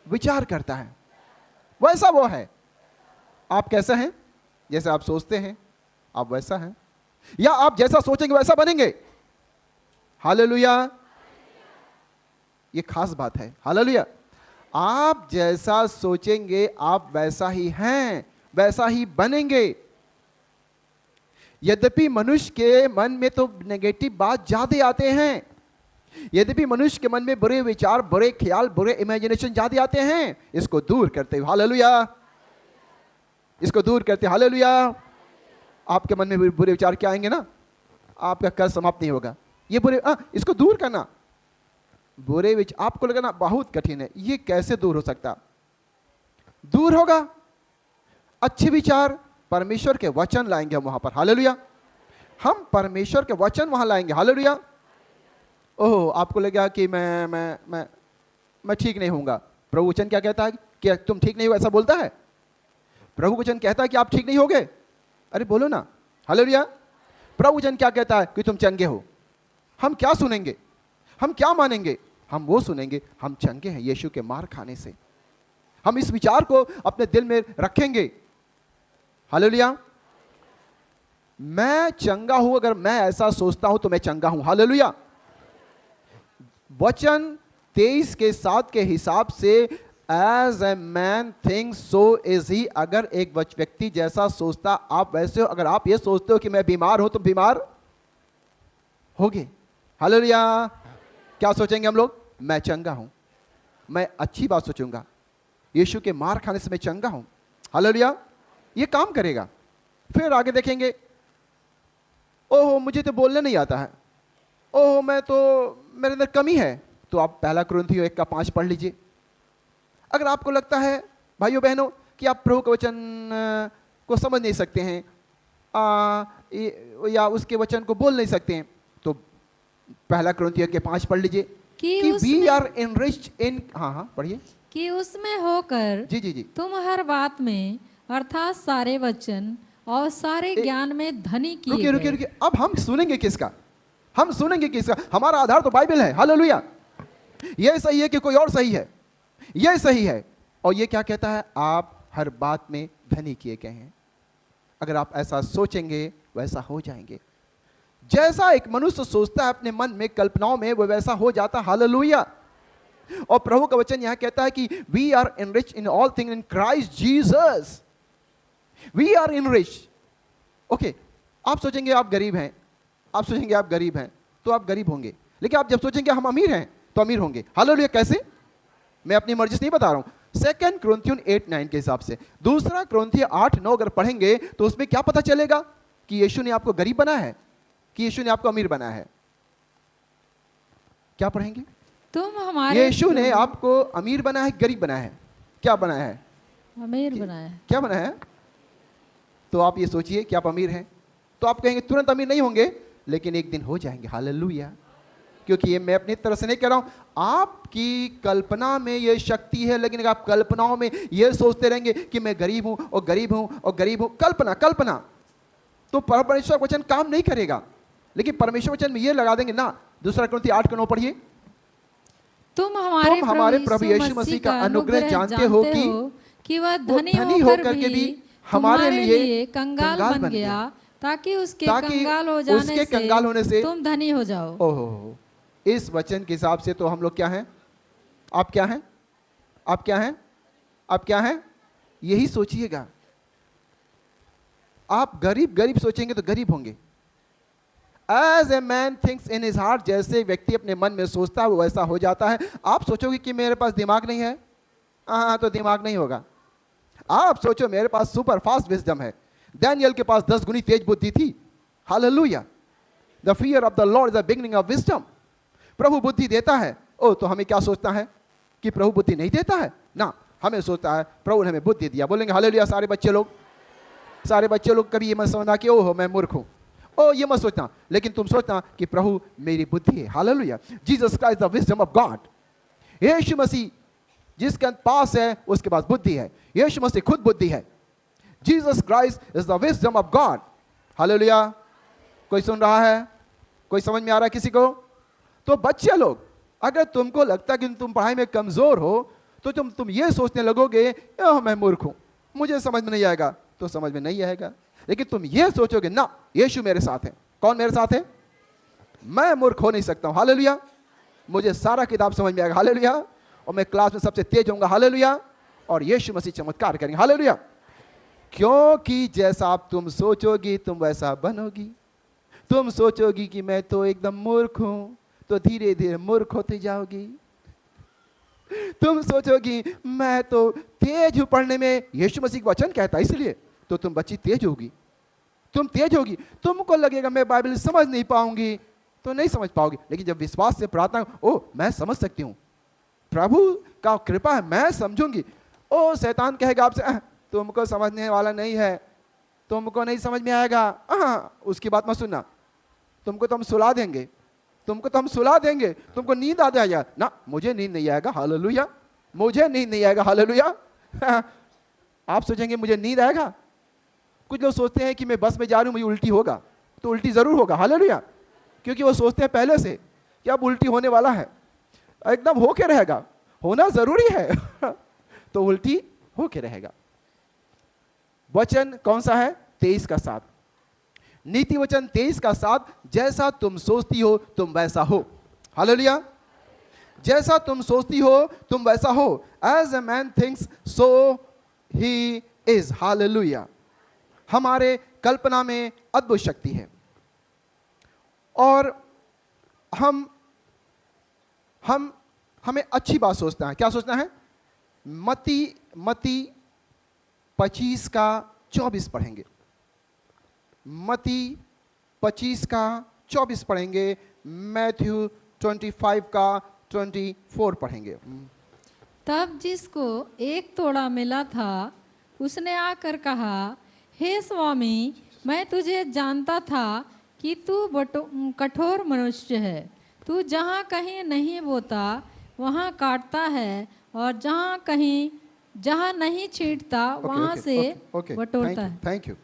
विचार करता है वैसा वो है। आप कैसे हैं? जैसे आप सोचते हैं आप वैसा हैं, या आप जैसा सोचेंगे वैसा बनेंगे। हालेलुया। ये खास बात है। हालेलुया। आप जैसा सोचेंगे आप वैसा ही हैं, वैसा ही बनेंगे। यद्यपि मनुष्य के मन में तो नेगेटिव बात ज्यादा आते हैं, यद्यपि मनुष्य के मन में बुरे विचार, बुरे ख्याल, बुरे इमेजिनेशन ज्यादा आते हैं, इसको दूर करते हुए, हालेलुया, इसको दूर करते, हालेलुया। आपके मन में बुरे विचार क्या आएंगे ना, आपका कर्ज समाप्त नहीं होगा। ये बुरे, इसको दूर करना, बुरे विचार आपको लगाना बहुत कठिन है। ये कैसे दूर हो सकता? दूर होगा। अच्छे विचार, परमेश्वर के वचन लाएंगे हम वहां पर, हालेलुया। हम परमेश्वर के वचन वहां लाएंगे, हालेलुया। ओह, आपको लगेगा कि मैं ठीक नहीं होऊंगा। प्रभु वचन क्या कहता है कि तुम ठीक नहीं हो, ऐसा बोलता है? प्रभु वचन कहता है कि आप ठीक नहीं होगे? अरे बोलो ना, हालेलुया। प्रभु वचन क्या कहता है कि तुम चंगे हो। हम क्या सुनेंगे? हम क्या मानेंगे? हम वो सुनेंगे, हम चंगे हैं यीशु के मार खाने से। हम इस विचार को अपने दिल में रखेंगे, हालेलुया। मैं चंगा हूं, अगर मैं ऐसा सोचता हूं तो मैं चंगा हूं, हालेलुया। वचन 23 के 7 के हिसाब से as a man thinks so is he. अगर एक व्यक्ति जैसा सोचता आप वैसे हो। अगर आप ये सोचते हो कि मैं बीमार हूं तो बीमार होगे, हालेलुया। क्या सोचेंगे हम लोग? मैं चंगा हूं, मैं अच्छी बात सोचूंगा, यीशु के मार खाने से मैं चंगा हूं, हालेलुया। ये काम करेगा। फिर आगे देखेंगे, ओहो मुझे तो बोलने नहीं आता है, ओहो मैं तो, मेरे अंदर कमी है। तो आप पहला कुरिन्थियों 1:5 पढ़ लीजिए। अगर आपको लगता है भाइयों बहनों कि आप प्रभु के वचन को समझ नहीं सकते हैं या उसके वचन को बोल नहीं सकते हैं, तो पहला कुरिन्थियों 1:5 पढ़ लीजिए कि वी आर इनरिच्ड इन, हाँ पढ़िए, कि उसमें होकर जी तुम हर बात में अर्थात सारे वचन और सारे ज्ञान में धनी किए। रुकिए। अब हम सुनेंगे किसका? हम सुनेंगे किसका? हमारा आधार तो बाइबल है, हालेलुया। ये सही है कि कोई और सही है? ये सही है। और ये क्या कहता है? आप हर बात में धनी किए गए हैं। अगर आप ऐसा सोचेंगे वैसा हो जाएंगे। जैसा एक मनुष्य सोचता है अपने मन में, कल्पनाओं में, वो वैसा हो जाता, हालेलुया। और प्रभु का वचन यहां कहता है कि we are enriched in all things in Christ Jesus. We are enriched. Okay, आप सोचेंगे आप गरीब हैं, आप सोचेंगे आप गरीब हैं तो आप गरीब होंगे, लेकिन आप जब सोचेंगे हम अमीर हैं तो अमीर होंगे। हालेलुया। कैसे? मैं अपनी मर्जी से नहीं बता रहा हूं। 2 कुरिन्थियों 8-9 के हिसाब से, 2 कुरिन्थियों 8-9 अगर पढ़ेंगे तो उसमें क्या पता चलेगा कि यीशु ने आपको गरीब बनाया है कि यीशु ने आपको अमीर बनाया है? क्या पढ़ेंगे? तुम हमारे यीशु ने आपको अमीर बनाया है, गरीब बनाया है? क्या बनाया है? अमीर बनाया। क्या बनाया है? तो आप ये सोचिए कि आप अमीर हैं तो आप कहेंगे तुरंत अमीर नहीं होंगे, लेकिन एक दिन हो जाएंगे। हालेलुया। क्योंकि ये मैं अपनी तरफ से नहीं कह रहा हूं, आपकी कल्पना में ये शक्ति है, लेकिन अगर आप कल्पनाओं में ये सोचते रहेंगे कि मैं गरीब हूं और गरीब हूं और गरीब हूं, कल्पना, तो परमेश्वर वचन काम नहीं करेगा। लेकिन परमेश्वर वचन में ये लगा देंगे ना। 2 कुरिन्थियों 8-9 पढ़िए। तुम हमारे प्रभु यीशु मसीह का अनुग्रह जानते हो कि वह वो धनी होकर भी हमारे लिए कंगाल कंगाल बन गया, ताकि उसके कंगाल हो उसके कंगाल होने से तुम धनी हो जाओ। ओहो, इस वचन के हिसाब से तो हम लोग क्या हैं? आप क्या हैं? आप क्या हैं? आप क्या हैं? यही सोचिएगा। आप गरीब सोचेंगे तो गरीब होंगे। As a man thinks in his heart, जैसे व्यक्ति अपने मन में सोचता है वो वैसा हो जाता है। आप सोचोगे कि मेरे पास दिमाग नहीं है, हाँ तो दिमाग नहीं होगा। आप सोचो मेरे पास सुपर फास्ट विजडम है। दानियल के पास 10 गुनी तेज बुद्धि थी। Hallelujah. The fear of the Lord is the beginning of wisdom. प्रभु बुद्धि देता है। ओ, तो हमें क्या सोचता है कि प्रभु बुद्धि नहीं देता है ना, हमें सोचता है प्रभु ने हमें बुद्धि दिया। बोलेंगे हालेलुया सारे बच्चे लोग कभी ये मत समझना कि ओहो मैं मूर्ख हूं, ओ ये मत सोचना, लेकिन तुम सोचना कि प्रभु मेरी बुद्धि है। Hallelujah. Jesus Christ the wisdom of God. यीशु मसीह जिसके पास है उसके पास बुद्धि है। यीशु मसीह खुद बुद्धि है। Jesus Christ is the wisdom of God. Hallelujah. कोई सुन रहा है? कोई समझ में आ रहा है किसी को? तो बच्चे लोग, अगर तुमको लगता है कि तुम पढ़ाई में कमजोर हो तो तुम ये सोचने लगोगे मैं मूर्ख हूं, मुझे समझ में नहीं आएगा, तो समझ में नहीं आएगा। लेकिन तुम ये सोचोगे ना यीशु मेरे साथ है। कौन मेरे साथ है? मैं मूर्ख हो नहीं सकता हूं। हालेलुया। मुझे सारा किताब समझ में आएगा। हालेलुया। और मैं क्लास में सबसे तेज होऊंगा। हालेलुया। और यीशु मसीह चमत्कार करेंगे। हालेलुया। क्योंकि जैसा आप तुम सोचोगी तुम वैसा बनोगी। तुम सोचोगी कि मैं तो एकदम मूर्ख हूं, तो धीरे धीरे मूर्ख होती जाओगी। तुम सोचोगी मैं तो तेज हूं पढ़ने में, यीशु मसीह का वचन कहता है इसलिए, तो तुम बच्ची तेज होगी। तुम तेज होगी। तुमको लगेगा मैं बाइबल समझ नहीं पाऊंगी, तो नहीं समझ पाओगी। लेकिन जब विश्वास से प्रार्थना, ओ मैं समझ सकती हूं, प्रभु का कृपा है, मैं समझूंगी। ओ शैतान कहेगा आपसे तुमको समझने वाला नहीं है, तुमको नहीं समझ में आएगा, उसकी बात मत सुनना, तुमको तो हम सुला देंगे, तुमको तो हम सुला देंगे, तुमको नींद आ जाएगा ना। मुझे नींद नहीं आएगा। हालेलुया। मुझे नींद नहीं आएगा। हालेलुया। आप सोचेंगे मुझे नींद आएगा। कुछ लोग सोचते हैं कि मैं बस में जा रहा हूं मुझे उल्टी होगा, तो उल्टी जरूर होगा। हालेलुया। क्योंकि वो सोचते हैं पहले से कि अब उल्टी होने वाला है, एकदम होके रहेगा, होना जरूरी है तो उल्टी होके रहेगा। वचन कौन सा है? 23 का 7। नीति वचन 23 का 7, जैसा तुम सोचती हो तुम वैसा हो। हालेलुया। जैसा तुम सोचती हो तुम वैसा हो। As a man thinks so he is. Hallelujah. हमारे कल्पना में अद्भुत शक्ति है और हमें अच्छी बात सोचना है। क्या सोचना है? मत्ती 25 का 24 पढ़ेंगे। मत्ती 25 का 24 पढ़ेंगे। मैथ्यू 25 का 24 पढ़ेंगे। तब जिसको एक तोड़ा मिला था उसने आकर कहा, हे स्वामी, मैं तुझे जानता था कि तू कठोर मनुष्य है। तू जहाँ कहीं नहीं बोता वहाँ काटता है, और जहाँ नहीं छींटता वहाँ से बटोरता है। Thank you.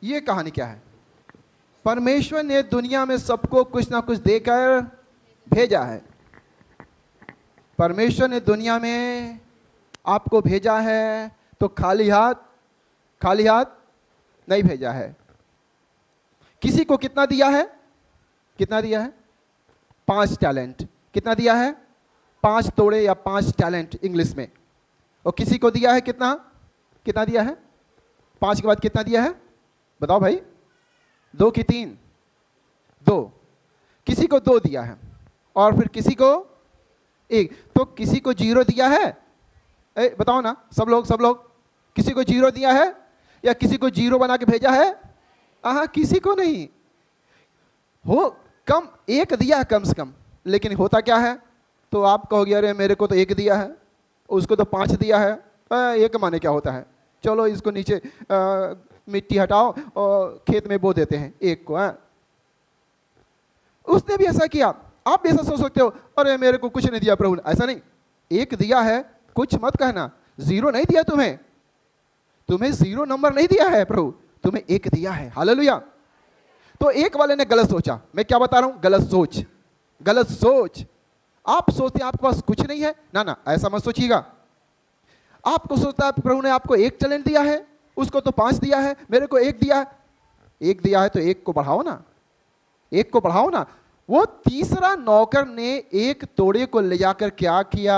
ये कहानी क्या है? परमेश्वर ने दुनिया में सबको कुछ ना कुछ देकर भेजा है। परमेश्वर ने दुनिया में आपको भेजा है, तो खाली हाथ नहीं भेजा है। किसी को कितना दिया है? 5 टैलेंट। कितना दिया है? 5 तोड़े या 5 टैलेंट इंग्लिश में। और किसी को दिया है कितना दिया है? 5 के बाद कितना दिया है? बताओ भाई, 2 की 3, 2, किसी को 2 दिया है और फिर किसी को 1, तो किसी को 0 दिया है। बताओ ना सब लोग किसी को 0 दिया है या किसी को 0 बना के भेजा है? किसी को नहीं। हो कम 1 दिया है कम से कम, लेकिन होता क्या है? तो आप कहोगे अरे मेरे को तो 1 दिया है, उसको तो 5 दिया है। 1 माने क्या होता है? चलो इसको नीचे मिट्टी हटाओ और खेत में बो देते हैं 1 को। उसने भी ऐसा किया। आप भी ऐसा सोच सकते हो, अरे मेरे को कुछ नहीं दिया प्रभु ने। ऐसा नहीं, 1 दिया है, कुछ मत कहना। 0 नहीं दिया तुम्हें 0 नंबर नहीं दिया है प्रभु, तुम्हें 1 दिया है। हालेलुया। तो 1 वाले ने गलत सोचा। मैं क्या बता रहा हूं? गलत सोच। आप सोचते हैं आपके पास कुछ नहीं है। ना, ऐसा मत सोचिएगा। आपको सोचता है प्रभु ने आपको 1 टैलेंट दिया है, उसको तो 5 दिया है, मेरे को 1 दिया है। 1 दिया है तो 1 को बढ़ाओ ना। वो तीसरा नौकर ने 1 तोड़े को ले जाकर क्या किया?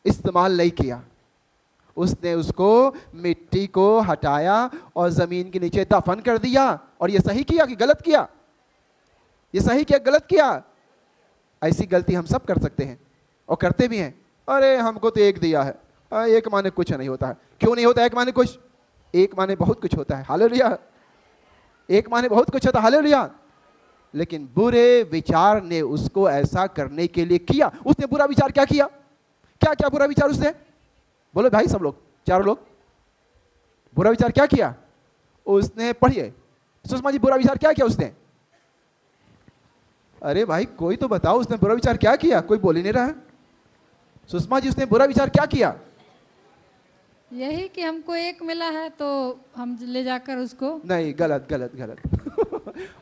इस्तेमाल नहीं किया। उसने उसको मिट्टी को हटाया और जमीन के नीचे दफन कर दिया। और ये सही किया कि गलत किया? ये सही किया गलत किया? ऐसी गलती हम सब कर सकते हैं और करते भी हैं। अरे हमको तो 1 दिया है, 1 माने कुछ नहीं होता है। क्यों नहीं होता 1 माने कुछ? 1 माने बहुत कुछ होता है। हालेलुया। 1 माने बहुत कुछ होता है। हालेलुया। लेकिन बुरे विचार ने उसको ऐसा करने के लिए किया। उसने बुरा विचार क्या किया? क्या बुरा विचार उसने? बोलो भाई सब लोग, चारों लोग, बुरा विचार क्या किया उसने? पढ़िए सुषमा जी, बुरा विचार क्या किया उसने? अरे भाई कोई तो बताओ, उसने बुरा विचार क्या किया? कोई बोल ही नहीं रहा है। सुषमा जी, उसने बुरा विचार क्या किया? यही कि हमको 1 मिला है तो हम ले जाकर उसको। नहीं, गलत।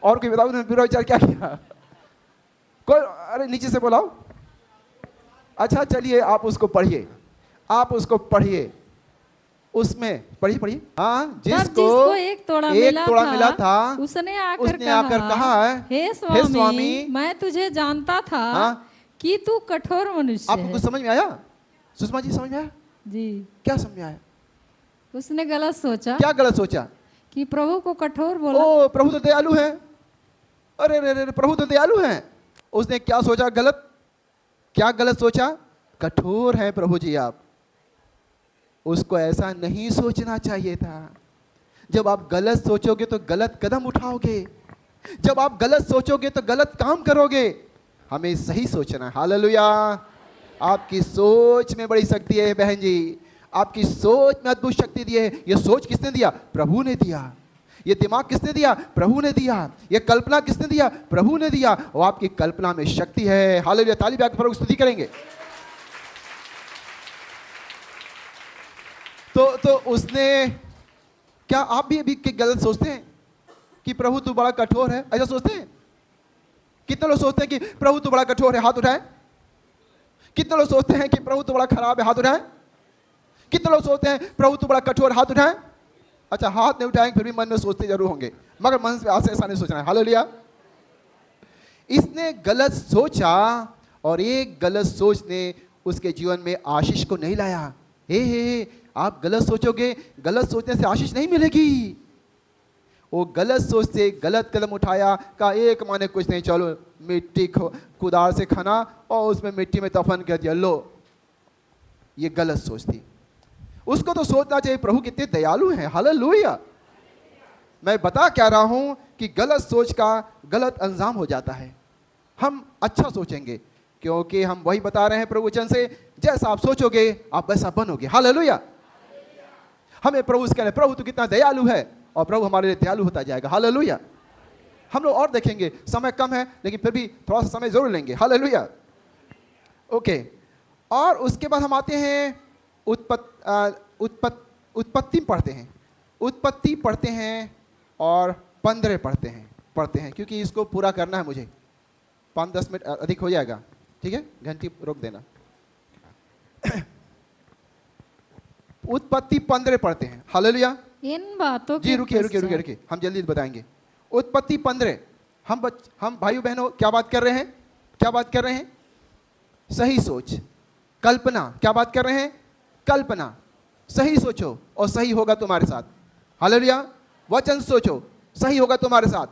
और कोई बताओ, उसने बुरा विचार क्या किया? कोई? अरे नीचे से बोलाओ। अच्छा चलिए, आप उसको पढ़िए। उसमें पढ़िए। जिसको 1 तोड़ा मिला था उसने आकर कहा है, हे स्वामी, मैं तुझे जानता था कि तू कठोर मनुष्य है। आपको कुछ समझ में आया? सुषमा जी समझ में आया? जी। क्या समझ में आया? उसने गलत सोचा। क्या गलत सोचा? कि प्रभु को कठोर बोला। ओ, प्रभु तो दयालु है। अरे प्रभु तो दयालु है। उसने क्या सोचा? क्या गलत सोचा? कठोर है प्रभु जी आप। उसको ऐसा नहीं सोचना चाहिए था। जब आप गलत सोचोगे तो गलत कदम उठाओगे। जब आप गलत सोचोगे तो गलत काम करोगे। हमें सही सोचना है। हालेलुया। आपकी सोच में बड़ी शक्ति है बहन जी। आपकी सोच में अद्भुत शक्ति दी है। ये सोच किसने दिया? प्रभु ने दिया। ये दिमाग किसने दिया? प्रभु ने दिया। ये कल्पना किसने दिया? प्रभु ने दिया। और आपकी कल्पना में शक्ति है। हालेलुया। ताली बजा के प्रभु की स्तुति करेंगे। तो उसने क्या, आप भी अभी गलत सोचते हैं कि प्रभु तू बड़ा कठोर है? ऐसा सोचते हैं? कितने लोग सोचते हैं कि प्रभु तू बड़ा कठोर है? हाथ उठाएं। कितने लोग सोचते हैं कि प्रभु तू बड़ा खराब है? हाथ उठाएं। कितने लोग सोचते हैं प्रभु तू बड़ा कठोर? हाथ उठाएं। अच्छा, हाथ नहीं उठाएंगे फिर भी मन में सोचते जरूर होंगे, मगर मन से ऐसा नहीं सोचना है। हालेलुया। इसने गलत सोचा और एक गलत सोच ने उसके जीवन में आशीष को नहीं लाया। हे आप गलत सोचोगे, गलत सोचने से आशीष नहीं मिलेगी। वो गलत सोच से गलत कदम उठाया। का 1 माने कुछ नहीं, चलो मिट्टी कुदार से खाना और उसमें मिट्टी में दफन कर दिया। लो, ये गलत सोच थी। उसको तो सोचना चाहिए प्रभु कितने दयालु हैं। हालेलुया। मैं बता क्या रहा हूं कि गलत सोच का गलत अंजाम हो जाता है। हम अच्छा सोचेंगे क्योंकि हम वही बता रहे हैं प्रभु वचन से, जैसा आप सोचोगे आप वैसा बनोगे। हालेलुया। हमें प्रभु से कहना, प्रभु तू कितना दयालु है, और प्रभु हमारे लिए दयालु होता जाएगा। हालेलुया। हम लोग और देखेंगे, समय कम है लेकिन फिर भी थोड़ा सा समय जरूर लेंगे। हालेलुया। ओके। और उसके बाद हम आते हैं उत्पत्ति पढ़ते हैं। उत्पत्ति पढ़ते हैं और 15 पढ़ते हैं क्योंकि इसको पूरा करना है मुझे। 5-10 मिनट अधिक हो जाएगा, ठीक है? घंटी रोक देना। उत्पत्ति 15 पढ़ते हैं। हालेलुया। इन बातों जी रुकिए, हम जल्दी बताएंगे। उत्पत्ति 15। हम भाइयों बहनों क्या बात कर रहे हैं? सही सोच, कल्पना। क्या बात कर रहे हैं? कल्पना। सही सोचो और सही होगा तुम्हारे साथ। हालेलुया। वचन सोचो, सही होगा तुम्हारे साथ,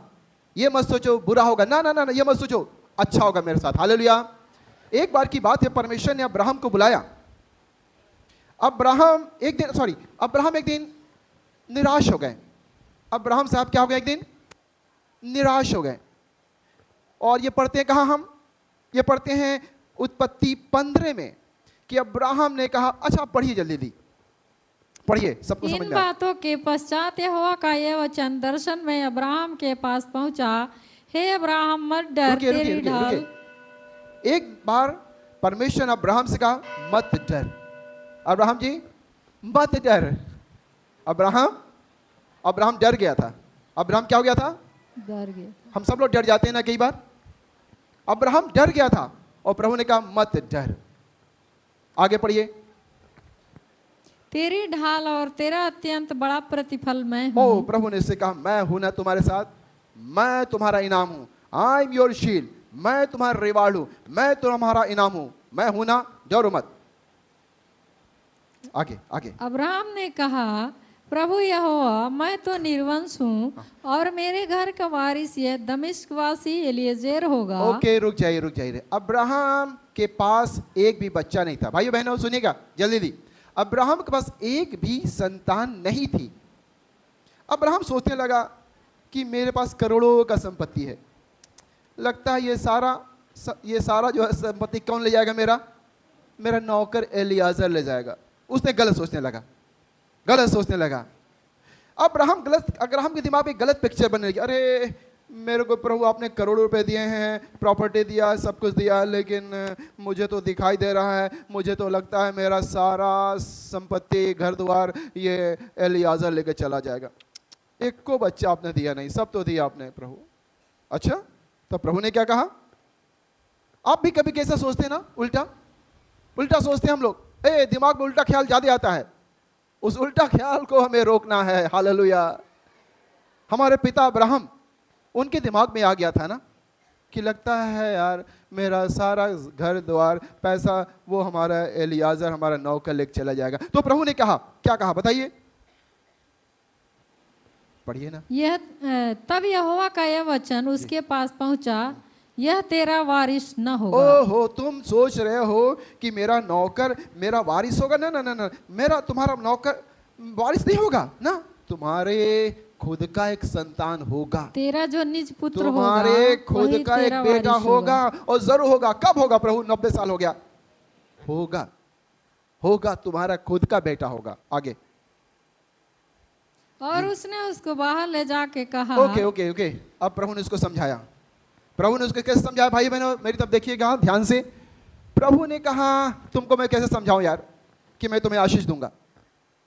ये मत सोचो बुरा होगा, ना ना ना ना, ये मत सोचो अच्छा होगा मेरे साथ। हालेलुया। एक बार की बात है, परमेश्वर ने अब्राहम को बुलाया। अब्राहम एक दिन निराश हो गए। अब्राहम साहब क्या हो गए, एक दिन निराश हो गए। और ये पढ़ते हैं कहाँ, हम ये पढ़ते हैं उत्पत्ति 15 में कि अब्राहम ने कहा, अच्छा पढ़िए जल्दी पढ़िए, सबको समझ इन में आए। बातों के पश्चात यहोवा का यह वचन दर्शन में अब्राहम के पास पहुंचा, हे अब्राहम मत डर, रुकिए, तेरी रुकिए, रुकिए, ढाल। रुकिए। एक बार परमेश्वर ने अब्राहम से कहा मत डर। अब्राहम जी मत डर। अब्राहम डर गया था। अब्राहम क्या हो गया था, डर गया। हम सब लोग डर जाते हैं ना कई बार। अब्राहम डर गया था और प्रभु ने कहा मत डर। आगे पढ़िए। तेरी ढाल और तेरा अत्यंत बड़ा प्रतिफल मैं ओ हूँ। प्रभु ने इससे कहा, मैं हूं ना तुम्हारे साथ, मैं तुम्हारा इनाम हूं। आई एम योर शील्ड, मैं तुम्हारा रिवार्ड हूं, मैं तुम्हारा इनाम हूं, मैं हूं ना, डरो मत। आगे आगे। अब्राहम ने कहा, प्रभु यहोवा मैं तो निर्वंश हूँ और मेरे घर का वारिस यह दमिश्कवासी एलिएजेर होगा। ओके, रुक जाइए। अब्राहम के पास एक भी बच्चा नहीं था। भाइयों बहनों सुनिएगा जल्दी। अब्राहम के पास एक भी संतान नहीं थी। अब्राहम सोचने लगा कि मेरे पास करोड़ों का संपत्ति है, लगता है ये सारा जो है संपत्ति कौन ले जाएगा, मेरा नौकर एलियाजर ले जाएगा। उसने गलत सोचने लगा। अब्राहम के दिमाग में गलत पिक्चर बनने लगी। अरे मेरे को प्रभु आपने करोड़ों रुपए दिए हैं, प्रॉपर्टी दिया, सब कुछ दिया, लेकिन मुझे तो दिखाई दे रहा है, मुझे तो लगता है मेरा सारा संपत्ति घर द्वार ये एलियाजर लेके चला जाएगा। एक को बच्चा आपने दिया नहीं, सब तो दिया आपने प्रभु। अच्छा, तो प्रभु ने क्या कहा, आप भी कभी कैसा सोचते हैं ना, उल्टा सोचते हैं हम लोग। दिमाग में उल्टा ख्याल ज्यादा आता है, उस उल्टा ख्याल को हमें रोकना है। हालेलुया। हमारे पिता अब्राहम, उनके दिमाग में आ गया था ना कि लगता है यार मेरा सारा घर द्वार पैसा वो हमारा एलियाजर हमारा नौकर लेके चला जाएगा। तो प्रभु ने कहा, क्या कहा बताइए, पढ़िए ना। यह तब यहोवा का यह वचन उसके पास पहुंचा, यह तेरा वारिस न होगा। ओहो, तुम सोच रहे हो कि मेरा नौकर मेरा वारिस होगा? ना ना ना ना, तुम्हारा नौकर वारिस नहीं होगा ना, तुम्हारे खुद का एक संतान होगा, तेरा जो निज पुत्र तुम्हारे खुद वही का एक तेरा बेटा वारिस होगा। और जरूर होगा। कब होगा प्रभु? 90 साल हो गया। होगा तुम्हारा खुद का बेटा होगा। आगे। और उसने उसको बाहर ले जाके कहा। ओके। अब प्रभु ने उसको समझाया। प्रभु ने उसको कैसे समझाया? भाई बहनों मेरी तरफ देखिएगा ध्यान से। प्रभु ने कहा, तुमको मैं कैसे समझाऊं यार कि मैं तुम्हें आशीष दूंगा,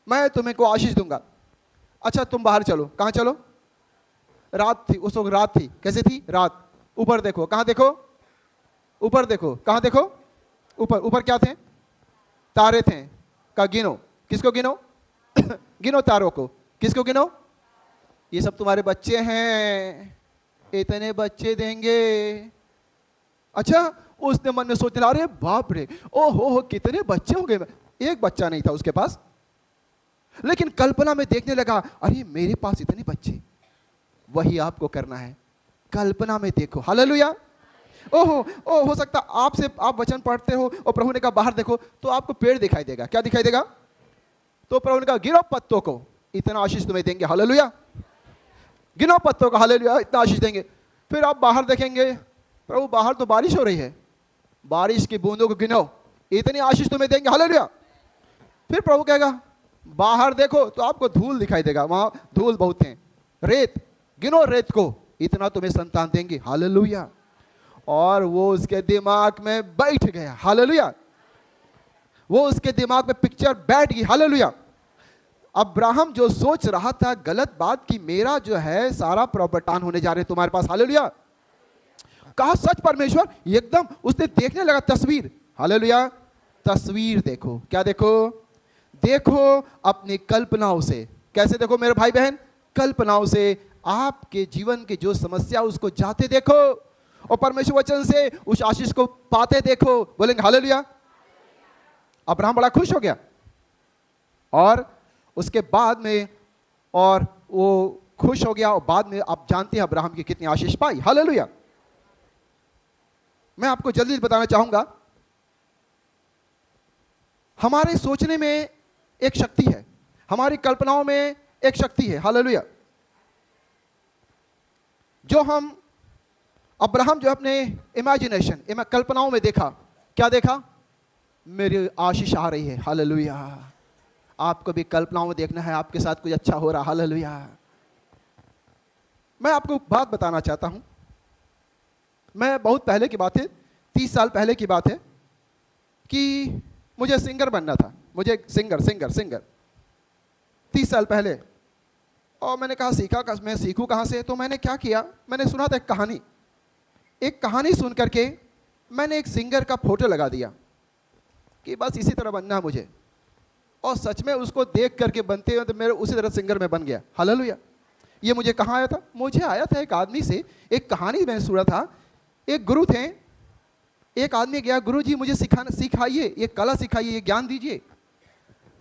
मैं तुम्हें को आशीष दूंगा। अच्छा तुम बाहर चलो। कहाँ चलो? रात थी उस वक्त, रात थी। कैसे थी? रात। ऊपर देखो। कहाँ देखो? ऊपर देखो। कहाँ देखो? ऊपर क्या थे? तारे थे। का गिनो। किसको गिनो? गिनो तारों को। किसको गिनो? ये सब तुम्हारे बच्चे हैं, इतने बच्चे देंगे। अच्छा, उसने मन में सोच लिया, अरे बाप रे, ओहो कितने बच्चे हो गए। एक बच्चा नहीं था उसके पास, लेकिन कल्पना में देखने लगा, अरे मेरे पास इतने बच्चे। वही आपको करना है, कल्पना में देखो। हालेलुया। ओहो हो सकता आप वचन पढ़ते हो और प्रभु ने कहा बाहर देखो, तो आपको पेड़ दिखाई देगा। क्या दिखाई देगा? तो प्रभु ने कहा गिनो पत्तों को, इतना आशीष तुम्हें देंगे। हालेलुया। गिनो पत्तों का। हालेलुया, इतना आशीष देंगे। फिर आप बाहर देखेंगे, प्रभु बाहर तो बारिश हो रही है, बारिश की बूंदों को गिनो, इतनी आशीष तुम्हें देंगे। हालेलुया। फिर प्रभु कहेगा बाहर देखो, तो आपको धूल दिखाई देगा, वहां धूल बहुत है। रेत, गिनो रेत को, इतना तुम्हें संतान देंगे। हालेलुया। और वो उसके दिमाग में बैठ गया। हालेलुया। वो उसके दिमाग में पिक्चर बैठ गई। हालेलुया। अब्राहम जो सोच रहा था गलत बात कि मेरा जो है सारा प्रॉपर्टान होने जा रहे हैं तुम्हारे पास। हालेलुया। कहा सच परमेश्वर, एकदम उसने देखने लगा तस्वीर। हालेलुया। तस्वीर देखो। क्या देखो? देखो अपनी कल्पनाओं से। कैसे देखो मेरे भाई बहन? कल्पनाओं से आपके जीवन के जो समस्या उसको जाते देखो और परमेश्वर वचन से उस आशीष को पाते देखो। बोलेंगे हालेलुया। अब्राहम बड़ा खुश हो गया और उसके बाद में और वो खुश हो गया और बाद में आप जानते हैं अब्राहम की कितनी आशीष पाई। हालेलुया। मैं आपको जल्दी बताना चाहूंगा, हमारे सोचने में एक शक्ति है, हमारी कल्पनाओं में एक शक्ति है। हालेलुया। जो हम अब्राहम जो अपने इमेजिनेशन कल्पनाओं में देखा, क्या देखा? मेरी आशीष आ रही है। हालेलुया। आपको भी कल्पनाओं में देखना है आपके साथ कुछ अच्छा हो रहा। हालेलुया। मैं आपको बात बताना चाहता हूं, मैं बहुत पहले की बात है, 30 साल पहले की बात है कि मुझे सिंगर बनना था। मुझे सिंगर 30 साल पहले। और मैंने कहा मैं सीखूं कहाँ से? तो मैंने क्या किया, मैंने सुना था एक कहानी सुन करके मैंने एक सिंगर का फोटो लगा दिया कि बस इसी तरह बनना है मुझे। और सच में उसको देख करके बनते हुए तो मेरे उसी तरह सिंगर में बन गया। हालेलुया। ये मुझे कहाँ आया था? मुझे आया था एक आदमी से, एक कहानी मैंने सुना था। एक गुरु थे, एक आदमी गया, गुरु जी मुझे सिखाइए, ये कला सिखाइए, ये ज्ञान दीजिए।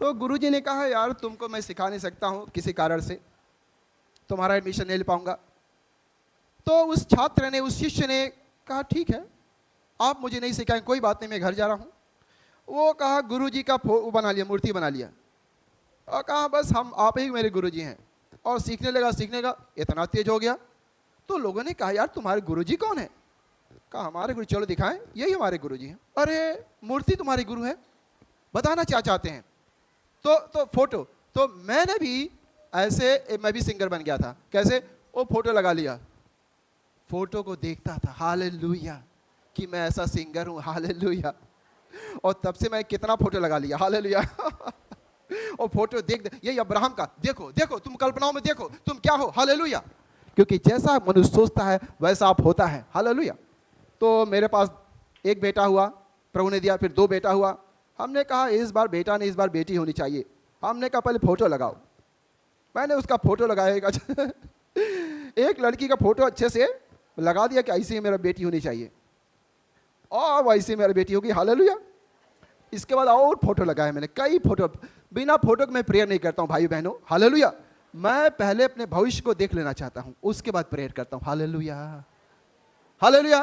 तो गुरु जी ने कहा, यार तुमको मैं सिखा नहीं सकता हूँ, किसी कारण से तुम्हारा एडमिशन नहीं ले पाऊंगा। तो उस छात्र ने, उस शिष्य ने कहा, ठीक है आप मुझे नहीं सिखाएं, कोई बात नहीं, मैं घर जा रहा हूँ। वो कहा गुरु जी का बना लिया, मूर्ति बना लिया, और कहा बस आप ही मेरे गुरु जी हैं। और सीखने लगा, इतना तेज हो गया। तो लोगों ने कहा, यार तुम्हारे गुरु जी कौन है? कहा हमारे गुरु, चलो दिखाएं, यही हमारे गुरु जी हैं। अरे मूर्ति तुम्हारे गुरु है, बताना क्या चाहते हैं? तो फोटो, तो मैंने भी ऐसे, मैं भी सिंगर बन गया था। कैसे? वो फोटो लगा लिया, फोटो को देखता था, हालेलुया, कि मैं ऐसा सिंगर हूं। हालेलुया। और तब से मैं कितना फोटो लगा लिया। हालेलुया। और फोटो देख, यही अब्राहम का, देखो तुम कल्पनाओं में देखो तुम क्या हो। हालेलुया। क्योंकि जैसा मनुष्य सोचता है वैसा आप होता है। हालेलुया। तो मेरे पास एक बेटा हुआ, प्रभु ने दिया, फिर 2 बेटा हुआ। हमने कहा इस बार बेटा नहीं, इस बार बेटी होनी चाहिए। हमने कहा पहले फोटो लगाओ। मैंने उसका फोटो लगाया, एक लड़की का फोटो अच्छे से लगा दिया कि ऐसी ही मेरा बेटी होनी चाहिए, और वैसे मेरी बेटी होगी। हालेलुया। इसके बाद और फोटो लगाए मैंने, कई फोटो। बिना फोटो के मैं प्रेयर नहीं करता हूं भाई बहनों। हालेलुया। मैं पहले अपने भविष्य को देख लेना चाहता हूं, उसके बाद प्रेयर करता हूं। हालेलुया। हालेलुया।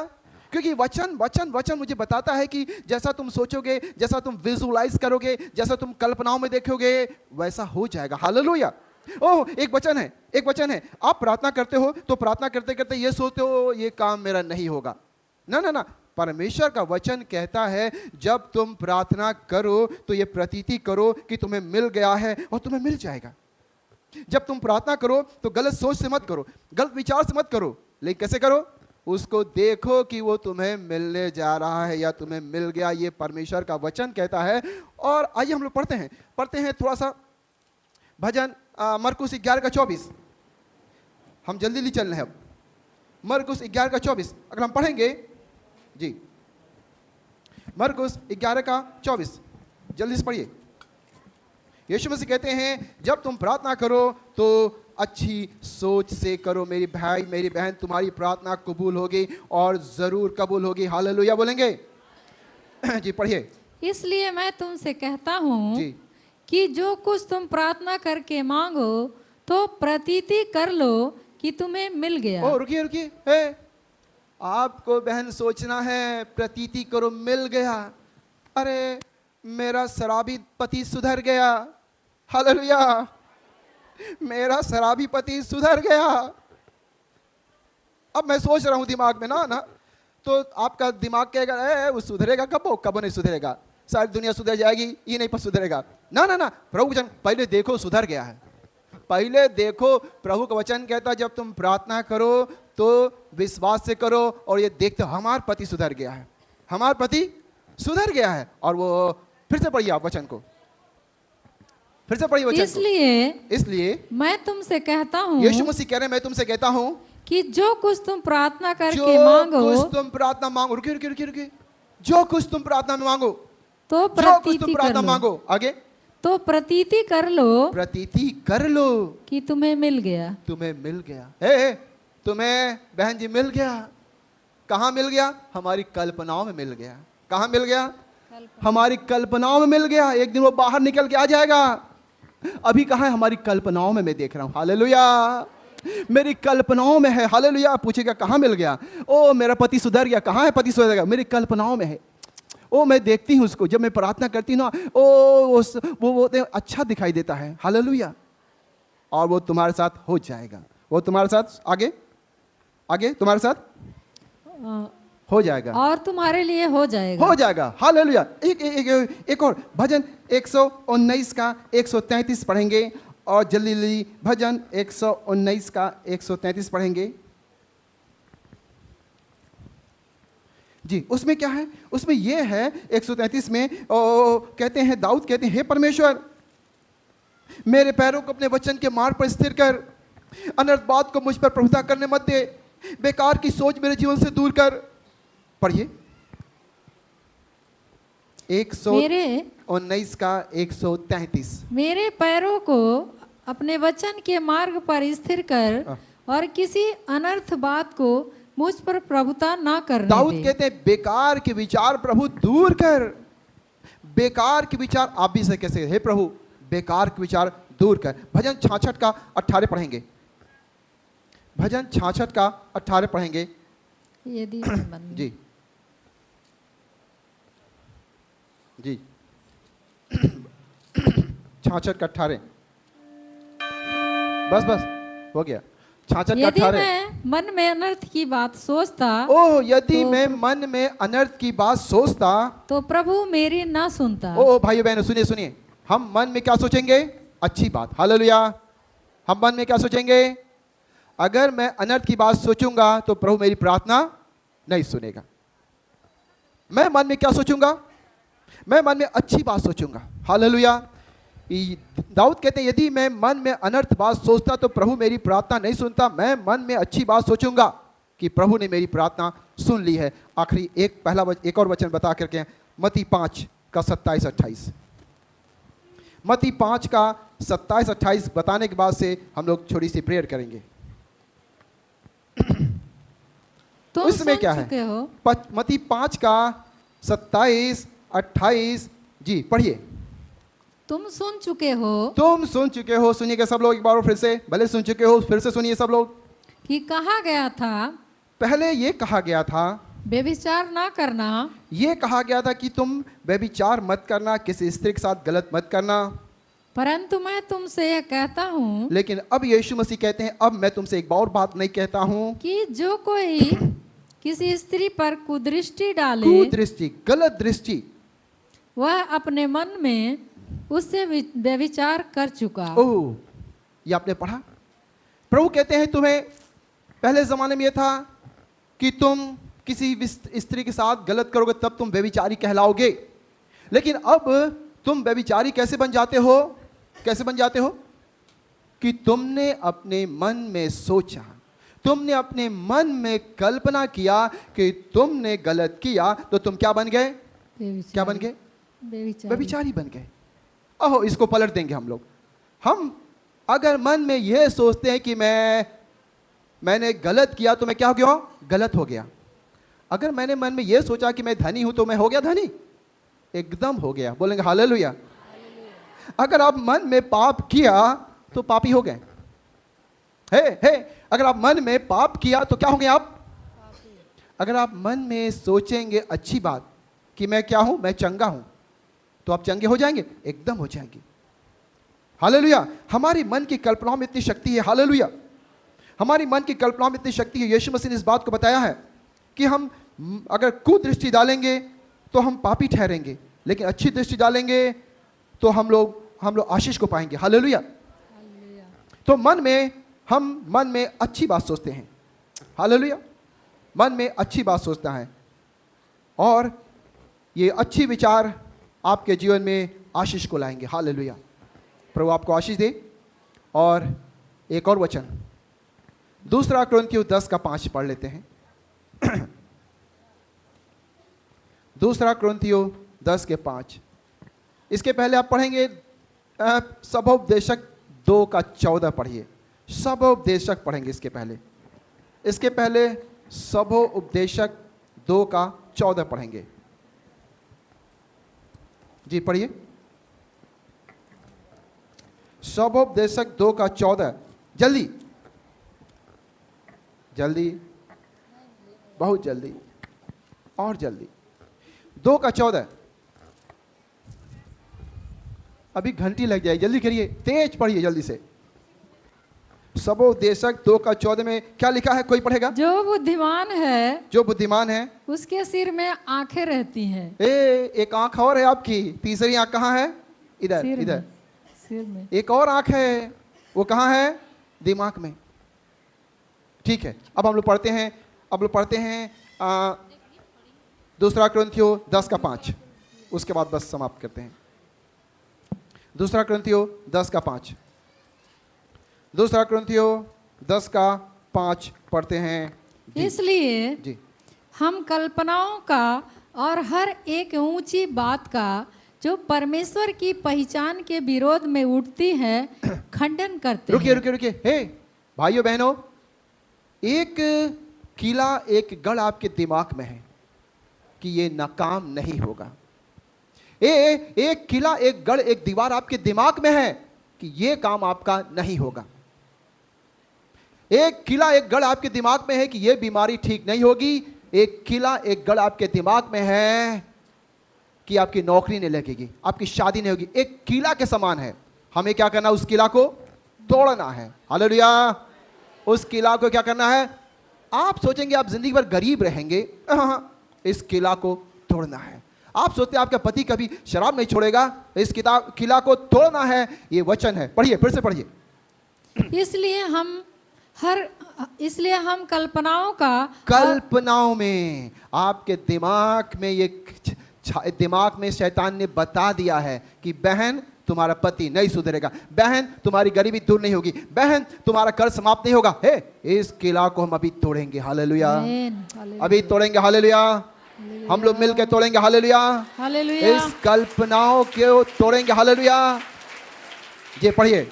क्योंकि वचन मुझे बताता है कि जैसा तुम सोचोगे, जैसा तुम विजुअलाइज करोगे, जैसा तुम कल्पनाओं में देखोगे, वैसा हो जाएगा। हालेलुया। ओह, एक वचन है, आप प्रार्थना करते हो तो प्रार्थना करते करते ये सोचते हो ये काम मेरा नहीं होगा। ना, परमेश्वर का वचन कहता है जब तुम प्रार्थना करो तो ये प्रतीति करो कि तुम्हें मिल गया है और तुम्हें मिल जाएगा। जब तुम प्रार्थना करो तो गलत सोच से मत करो, गलत विचार से मत करो, लेकिन कैसे करो? उसको देखो कि वो तुम्हें मिलने जा रहा है या तुम्हें मिल गया। ये परमेश्वर का वचन कहता है। और आइए हम लोग पढ़ते हैं थोड़ा सा भजन, मरकुस 11:24। हम जल्दी चल रहे हैं अब। मरकुस 11:24 अगर हम पढ़ेंगे जी, मरकुस 11:24 जल्दी से पढ़िए। यीशु मसीह कहते हैं जब तुम प्रार्थना करो तो अच्छी सोच से करो। मेरी भाई मेरी बहन, तुम्हारी प्रार्थना कबूल होगी और जरूर कबूल होगी। हालेलुया बोलेंगे? जी पढ़िए। इसलिए मैं तुमसे कहता हूँ जी, कि जो कुछ तुम प्रार्थना करके मांगो तो प्रतीति कर लो कि तुम्हें मिल गया। ओ रुकिए, आपको बहन सोचना है, प्रतीति करो मिल गया। अरे मेरा शराबी पति सुधर गया। हालेलुया। मेरा शराबी पति सुधर गया। अब मैं सोच रहा हूं दिमाग में ना, तो आपका दिमाग कहेगा वो सुधरेगा कब नहीं सुधरेगा, सारी दुनिया सुधर जाएगी, ये नहीं पर सुधरेगा। ना, प्रभु वचन पहले देखो सुधर गया है। पहले देखो, प्रभु का वचन कहता है जब तुम प्रार्थना करो तो विश्वास से करो और ये देखते हो हमारा पति सुधर गया है, हमारा पति सुधर गया है। और वो फिर से पढ़िए आप वचन को, फिर से पढ़िए वचन इसलिए मैं तुमसे कहता हूँ, यीशु मसीह कह रहे हैं मैं तुमसे कहता हूँ कि जो कुछ तुम प्रार्थना करके मांगो, कुछ तुम प्रार्थना मांगो, रुकिए, जो कुछ तुम प्रार्थना में मांगो तो प्रतीति कर लो। मांगो आगे, तो प्रतीति कर लो कि तुम्हें मिल गया। तुम्हें बहन जी मिल गया। कहाँ मिल गया? हमारी कल्पनाओं में मिल गया। कहाँ मिल गया? हमारी कल्पनाओं में मिल गया। एक दिन वो बाहर निकल के आ जाएगा। अभी कहाँ है? हमारी कल्पनाओं में मैं देख रहा हूँ। हालेलुया। मेरी कल्पनाओं में है। हालेलुया। पूछेगा कहाँ मिल गया? ओ मेरा पति सुधर गया। कहाँ है पति सुधर गया? मेरी कल्पनाओं में है। ओ मैं देखती हूँ उसको, जब मैं प्रार्थना करती हूँ ना, वो अच्छा दिखाई देता है। हालेलुया। और वो तुम्हारे साथ हो जाएगा। वो तुम्हारे साथ आगे आगे तुम्हारे साथ हो जाएगा और तुम्हारे लिए हो जाएगा। हो जाएगा। हालेलुया। एक और भजन 119 का 133 पढ़ेंगे, और जल्दी जल्दी भजन 119 का 133 पढ़ेंगे जी। उसमें क्या है? उसमें यह है 133 में कहते हैं, दाऊद कहते हैं, हे परमेश्वर मेरे पैरों को अपने वचन के मार्ग पर स्थिर कर, अनर्थ बात को मुझ पर प्रभुता करने मत दे, बेकार की सोच मेरे जीवन से दूर कर। पढ़िए 119 का 133। मेरे पैरों को अपने वचन के मार्ग पर स्थिर कर और किसी अनर्थ बात को मुझ पर प्रभुता ना करने दाऊद दे। कहते हैं बेकार के विचार प्रभु दूर कर। बेकार के विचार आप भी से कैसे? हे प्रभु बेकार के विचार दूर कर। भजन 66 का 18 पढ़ेंगे। भजन 66 का 18 पढ़ेंगे यदि जी जी 66 का 18। बस बस हो गया। 66 का यदि 18। मैं मन में अनर्थ की बात सोचता ओह यदि मैं मन में अनर्थ की बात सोचता तो प्रभु मेरी ना सुनता। ओ भाइयों बहनों सुनिए सुनिए, हम मन में क्या सोचेंगे? अच्छी बात। हालेलुया। हम मन में क्या सोचेंगे? अगर मैं अनर्थ की बात सोचूंगा तो प्रभु मेरी प्रार्थना नहीं सुनेगा। मैं मन में क्या सोचूंगा? मैं मन में अच्छी बात सोचूंगा। हालेलुया। दाऊद कहते हैं यदि मैं मन में अनर्थ बात सोचता तो प्रभु मेरी प्रार्थना नहीं सुनता। मैं मन में अच्छी बात सोचूंगा कि प्रभु ने मेरी प्रार्थना सुन ली है। आखिरी एक और वचन बता करके, मत्ती 5 का 27-28। मत्ती 5 का 27-28 बताने के बाद से हम लोग छोटी सी प्रेयर करेंगे। तुम उसमें सुन क्या चुके है? हो। मत्ती 5 का 27-28 जी पढ़िए। तुम सुन चुके हो तुम सुन चुके हो। सुनिएगा सब लोग एक बार फिर से। भले सुन चुके हो फिर से सुनिए सब लोग। कि कहा गया था पहले ये कहा गया था, व्यभिचार ना करना। ये कहा गया था कि तुम व्यभिचार मत करना, किसी स्त्री के साथ गलत मत करना। परंतु मैं तुमसे यह कहता हूँ लेकिन अब यीशु मसीह कहते हैं अब मैं तुमसे एक और बात नहीं कहता हूँ कि जो कोई किसी स्त्री पर कुदृष्टि डाले कुदृष्टि, गलत दृष्टि, वह अपने मन में उससे व्यभिचार कर चुका। ओह ये आपने पढ़ा? प्रभु कहते हैं तुम्हें पहले जमाने में यह था कि तुम किसी स्त्री के साथ गलत करोगे तब तुम व्यभिचारी कहलाओगे। लेकिन अब तुम व्यभिचारी कैसे बन जाते हो? कैसे बन जाते हो? कि तुमने अपने मन में सोचा, तुमने अपने मन में कल्पना किया कि तुमने गलत किया तो तुम क्या बन गए? क्या बन गए? व्यभिचारी बन गए। ओहो इसको पलट देंगे हम लोग। हम अगर मन में यह सोचते हैं कि मैंने गलत किया तो मैं क्या हो गया? गलत हो गया। अगर मैंने मन में यह सोचा कि मैं धनी हूं तो मैं हो गया धनी? एकदम हो गया। बोलेंगे हालेलुया। अगर आप मन में पाप किया तो पापी हो गए। हे अगर आप मन में पाप किया तो क्या होंगे आप? अगर आप मन में सोचेंगे अच्छी बात कि मैं क्या हूं? मैं चंगा हूं, तो आप चंगे हो जाएंगे? एकदम हो जाएंगे। हालेलुया। हमारी मन की कल्पनाओं में इतनी शक्ति है। हालेलुया। हमारी मन की कल्पनाओं में इतनी शक्ति है। यीशु मसीह ने इस बात को बताया है कि हम अगर कुदृष्टि डालेंगे तो हम पापी ठहरेंगे, लेकिन अच्छी दृष्टि डालेंगे तो हम लोग आशीष को पाएंगे। हालेलुया। तो हम मन में अच्छी बात सोचते हैं। हालेलुया। मन में अच्छी बात सोचता है और ये अच्छी विचार आपके जीवन में आशीष को लाएंगे। हालेलुया। प्रभु आपको आशीष दे। और एक और वचन 2 कुरिन्थियों 10 का 5 पढ़ लेते हैं। 2 कुरिन्थियों 10 के 5। इसके पहले आप पढ़ेंगे सबोपदेशक 2 का 14 पढ़िए। सबोपदेशक पढ़ेंगे इसके पहले सबोपदेशक 2 का 14 पढ़ेंगे। जी पढ़िए। सबोपदेशक 2 का 14 जल्दी जल्दी, बहुत जल्दी, और जल्दी। 2 का 14। अभी घंटी लग जाएगी, जल्दी करिए, तेज पढ़िए जल्दी से। सबोदेशक 2 का 14 में क्या लिखा है, कोई पढ़ेगा? जो बुद्धिमान है जो बुद्धिमान है उसके सिर में आंखें रहती हैं। एक आंख और है आपकी, तीसरी आंख कहाँ है? इधर, सिर इधर। में, सिर में। एक और आंख है, वो कहाँ है? दिमाग में। ठीक है, अब हम लोग पढ़ते हैं, दूसरा कुरिन्थियों 10 का 5, उसके बाद बस समाप्त करते हैं। दूसरा कुरिन्थियों 10 का 5, दूसरा कुरिन्थियों 10 का 5 पढ़ते हैं जी। इसलिए जी, हम कल्पनाओं का और हर एक ऊंची बात का जो परमेश्वर की पहचान के विरोध में उठती है खंडन करते रुकिए हैं। रुकिए रुकिए, हे भाइयों बहनों, एक किला, एक गढ़ आपके दिमाग में है कि ये नाकाम नहीं होगा। एक किला, एक गढ़, एक दीवार आपके दिमाग में है कि ये काम आपका नहीं होगा। एक किला, एक गढ़ आपके दिमाग में है कि ये बीमारी ठीक नहीं होगी। एक किला, एक गढ़ आपके दिमाग में है कि आपकी नौकरी नहीं लगेगी, आपकी शादी नहीं होगी। एक किला के समान है। हमें क्या करना? उस किला को तोड़ना है। हालेलुया। उस किला को क्या करना है? आप सोचेंगे आप जिंदगी भर गरीब रहेंगे, इस किला को तोड़ना है। आप सोचते हैं आपका पति कभी शराब नहीं छोड़ेगा, इस किला को तोड़ना है। ये वचन है, पढ़िए, फिर से पढ़िए। इसलिए हम कल्पनाओं में, आपके दिमाग में, ये दिमाग में शैतान ने बता दिया है कि बहन तुम्हारा पति नहीं सुधरेगा, बहन तुम्हारी गरीबी दूर नहीं होगी, बहन तुम्हारा कर्ज समाप्त नहीं होगा। हे, इस किला को हम अभी तोड़ेंगे। हालेलुया। अभी तोड़ेंगे। हालेलुया। हम लोग मिलकर तोड़ेंगे। हालेलुया। हालेलुया। इस कल्पनाओं को तोड़ेंगे। हालेलुया। ये पढ़िए।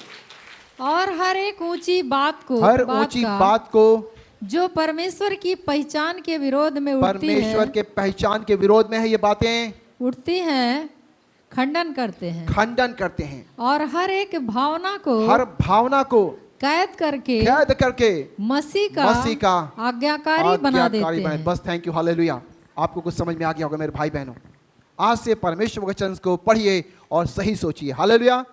और हर एक ऊंची बात को, हर ऊंची बात को जो परमेश्वर की पहचान के विरोध में उठती है, परमेश्वर के पहचान के विरोध में है ये बातें उठती हैं, खंडन करते हैं। खंडन करते हैं। और हर एक भावना को, हर भावना को कैद करके मसीह का आज्ञाकारी बना देते हैं। बस, थैंक यू। हालेलुया। आपको कुछ समझ में आ गया होगा मेरे भाई बहनों। आज से परमेश्वर वचन को पढ़िए और सही सोचिए। हालेलुया।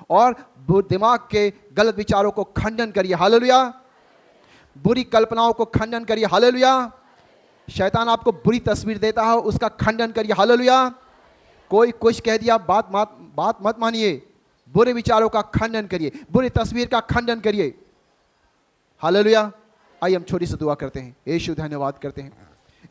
और दिमाग के गलत विचारों को खंडन करिए। हालेलुया। बुरी कल्पनाओं को खंडन करिए। हालेलुया। शैतान आपको बुरी तस्वीर देता है, उसका खंडन करिए। हालेलुया। कोई कुछ कह दिया, बात मत मानिए। बुरे विचारों का खंडन करिए, बुरी तस्वीर का खंडन करिए। हालेलुया। आइए हम छोटी सी दुआ करते हैं। यीशु धन्यवाद करते हैं,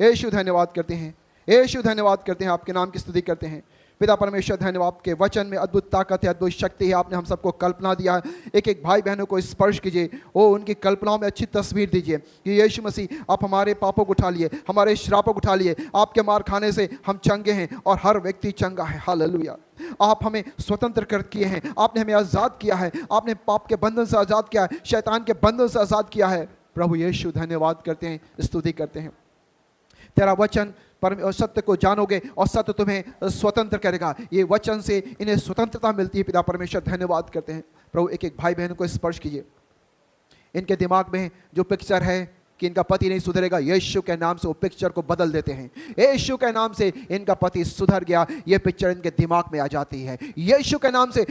यीशु धन्यवाद करते हैं, यीशु धन्यवाद करते हैं, आपके नाम की स्तुति करते हैं। पिता परमेश्वर धन्यवाद, आपके वचन में अद्भुत ताकत है, अद्भुत शक्ति है। आपने हम सबको कल्पना दिया है। एक एक भाई बहनों को स्पर्श कीजिए, ओ उनकी कल्पनाओं में अच्छी तस्वीर दीजिए कि यीशु मसीह आप हमारे पापों को उठा लिए, हमारे श्रापों को उठा लिए। आपके मार खाने से हम चंगे हैं और हर व्यक्ति चंगा है। हालेलुया। आप हमें स्वतंत्र कर किए हैं, आपने हमें आज़ाद किया है, आपने पाप के बंधन से आज़ाद किया है, शैतान के बंधन से आज़ाद किया है। प्रभु यीशु धन्यवाद करते हैं, स्तुति करते हैं। तेरा वचन और सत्य को जानोगे और सत्य तुम्हें स्वतंत्र करेगा। ये वचन से इन्हें स्वतंत्रता मिलती है। पिता परमेश्वर धन्यवाद करते हैं। प्रभु एक एक भाई बहन को स्पर्श कीजिए। इनके दिमाग में जो पिक्चर है कि इनका पति नहीं सुधरेगा, यीशु के नाम से वो पिक्चर को बदल देते हैं। यीशु के नाम से इनका पति सुधर गया, ये पिक्चर इनके दिमाग में आ जाती है। यीशु के नाम से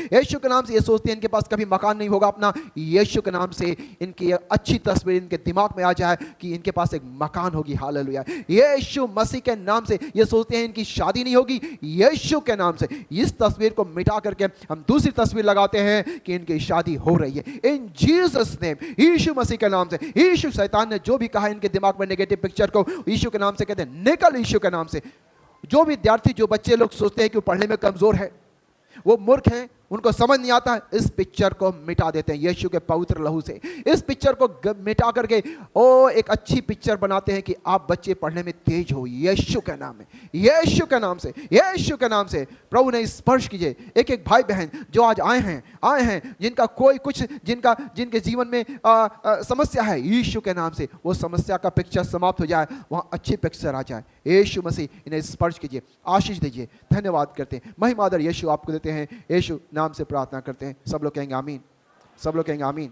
ये सोचते हैं इनके पास कभी मकान नहीं होगा अपना। यीशु के नाम से इनकी अच्छी तस्वीर इनके दिमाग में आ जाए कि इनके पास एक मकान होगी। हालेलुया। यीशु मसीह के नाम से ये सोचते हैं इनकी शादी नहीं होगी। यीशु के नाम से इस तस्वीर को मिटा करके हम दूसरी तस्वीर लगाते हैं कि इनकी शादी हो रही है। इन जीसस नेम, यीशु मसीह के नाम से। यीशु, शैतान ने जो भी कहा इनके दिमाग में नेगेटिव पिक्चर को यीशु के नाम से कहते हैं निकल यीशु के नाम से। जो विद्यार्थी, जो बच्चे लोग सोचते हैं कि वो पढ़ने में कमजोर है, वो मूर्ख है, उनको समझ नहीं आता, इस पिक्चर को मिटा देते हैं यीशु के पवित्र लहू से। इस पिक्चर को मिटा करके ओ एक अच्छी पिक्चर बनाते हैं कि आप बच्चे पढ़ने में तेज हो। यीशु के नाम में, यीशु के नाम से, यीशु के नाम से प्रभु ने स्पर्श कीजिए। एक एक भाई बहन जो आज आए हैं जिनका कोई कुछ, जिनके जीवन में समस्या है, यीशु के नाम से वो समस्या का पिक्चर समाप्त हो जाए, वहाँ अच्छी पिक्चर आ जाए। यीशु मसीह इन्हें स्पर्श कीजिए, आशीष दीजिए। धन्यवाद करते हैं, महिमा आदर यीशु आपको देते हैं। यीशु नाम से प्रार्थना करते हैं। सब लोग कहेंगे आमीन। सब लोग कहेंगे आमीन।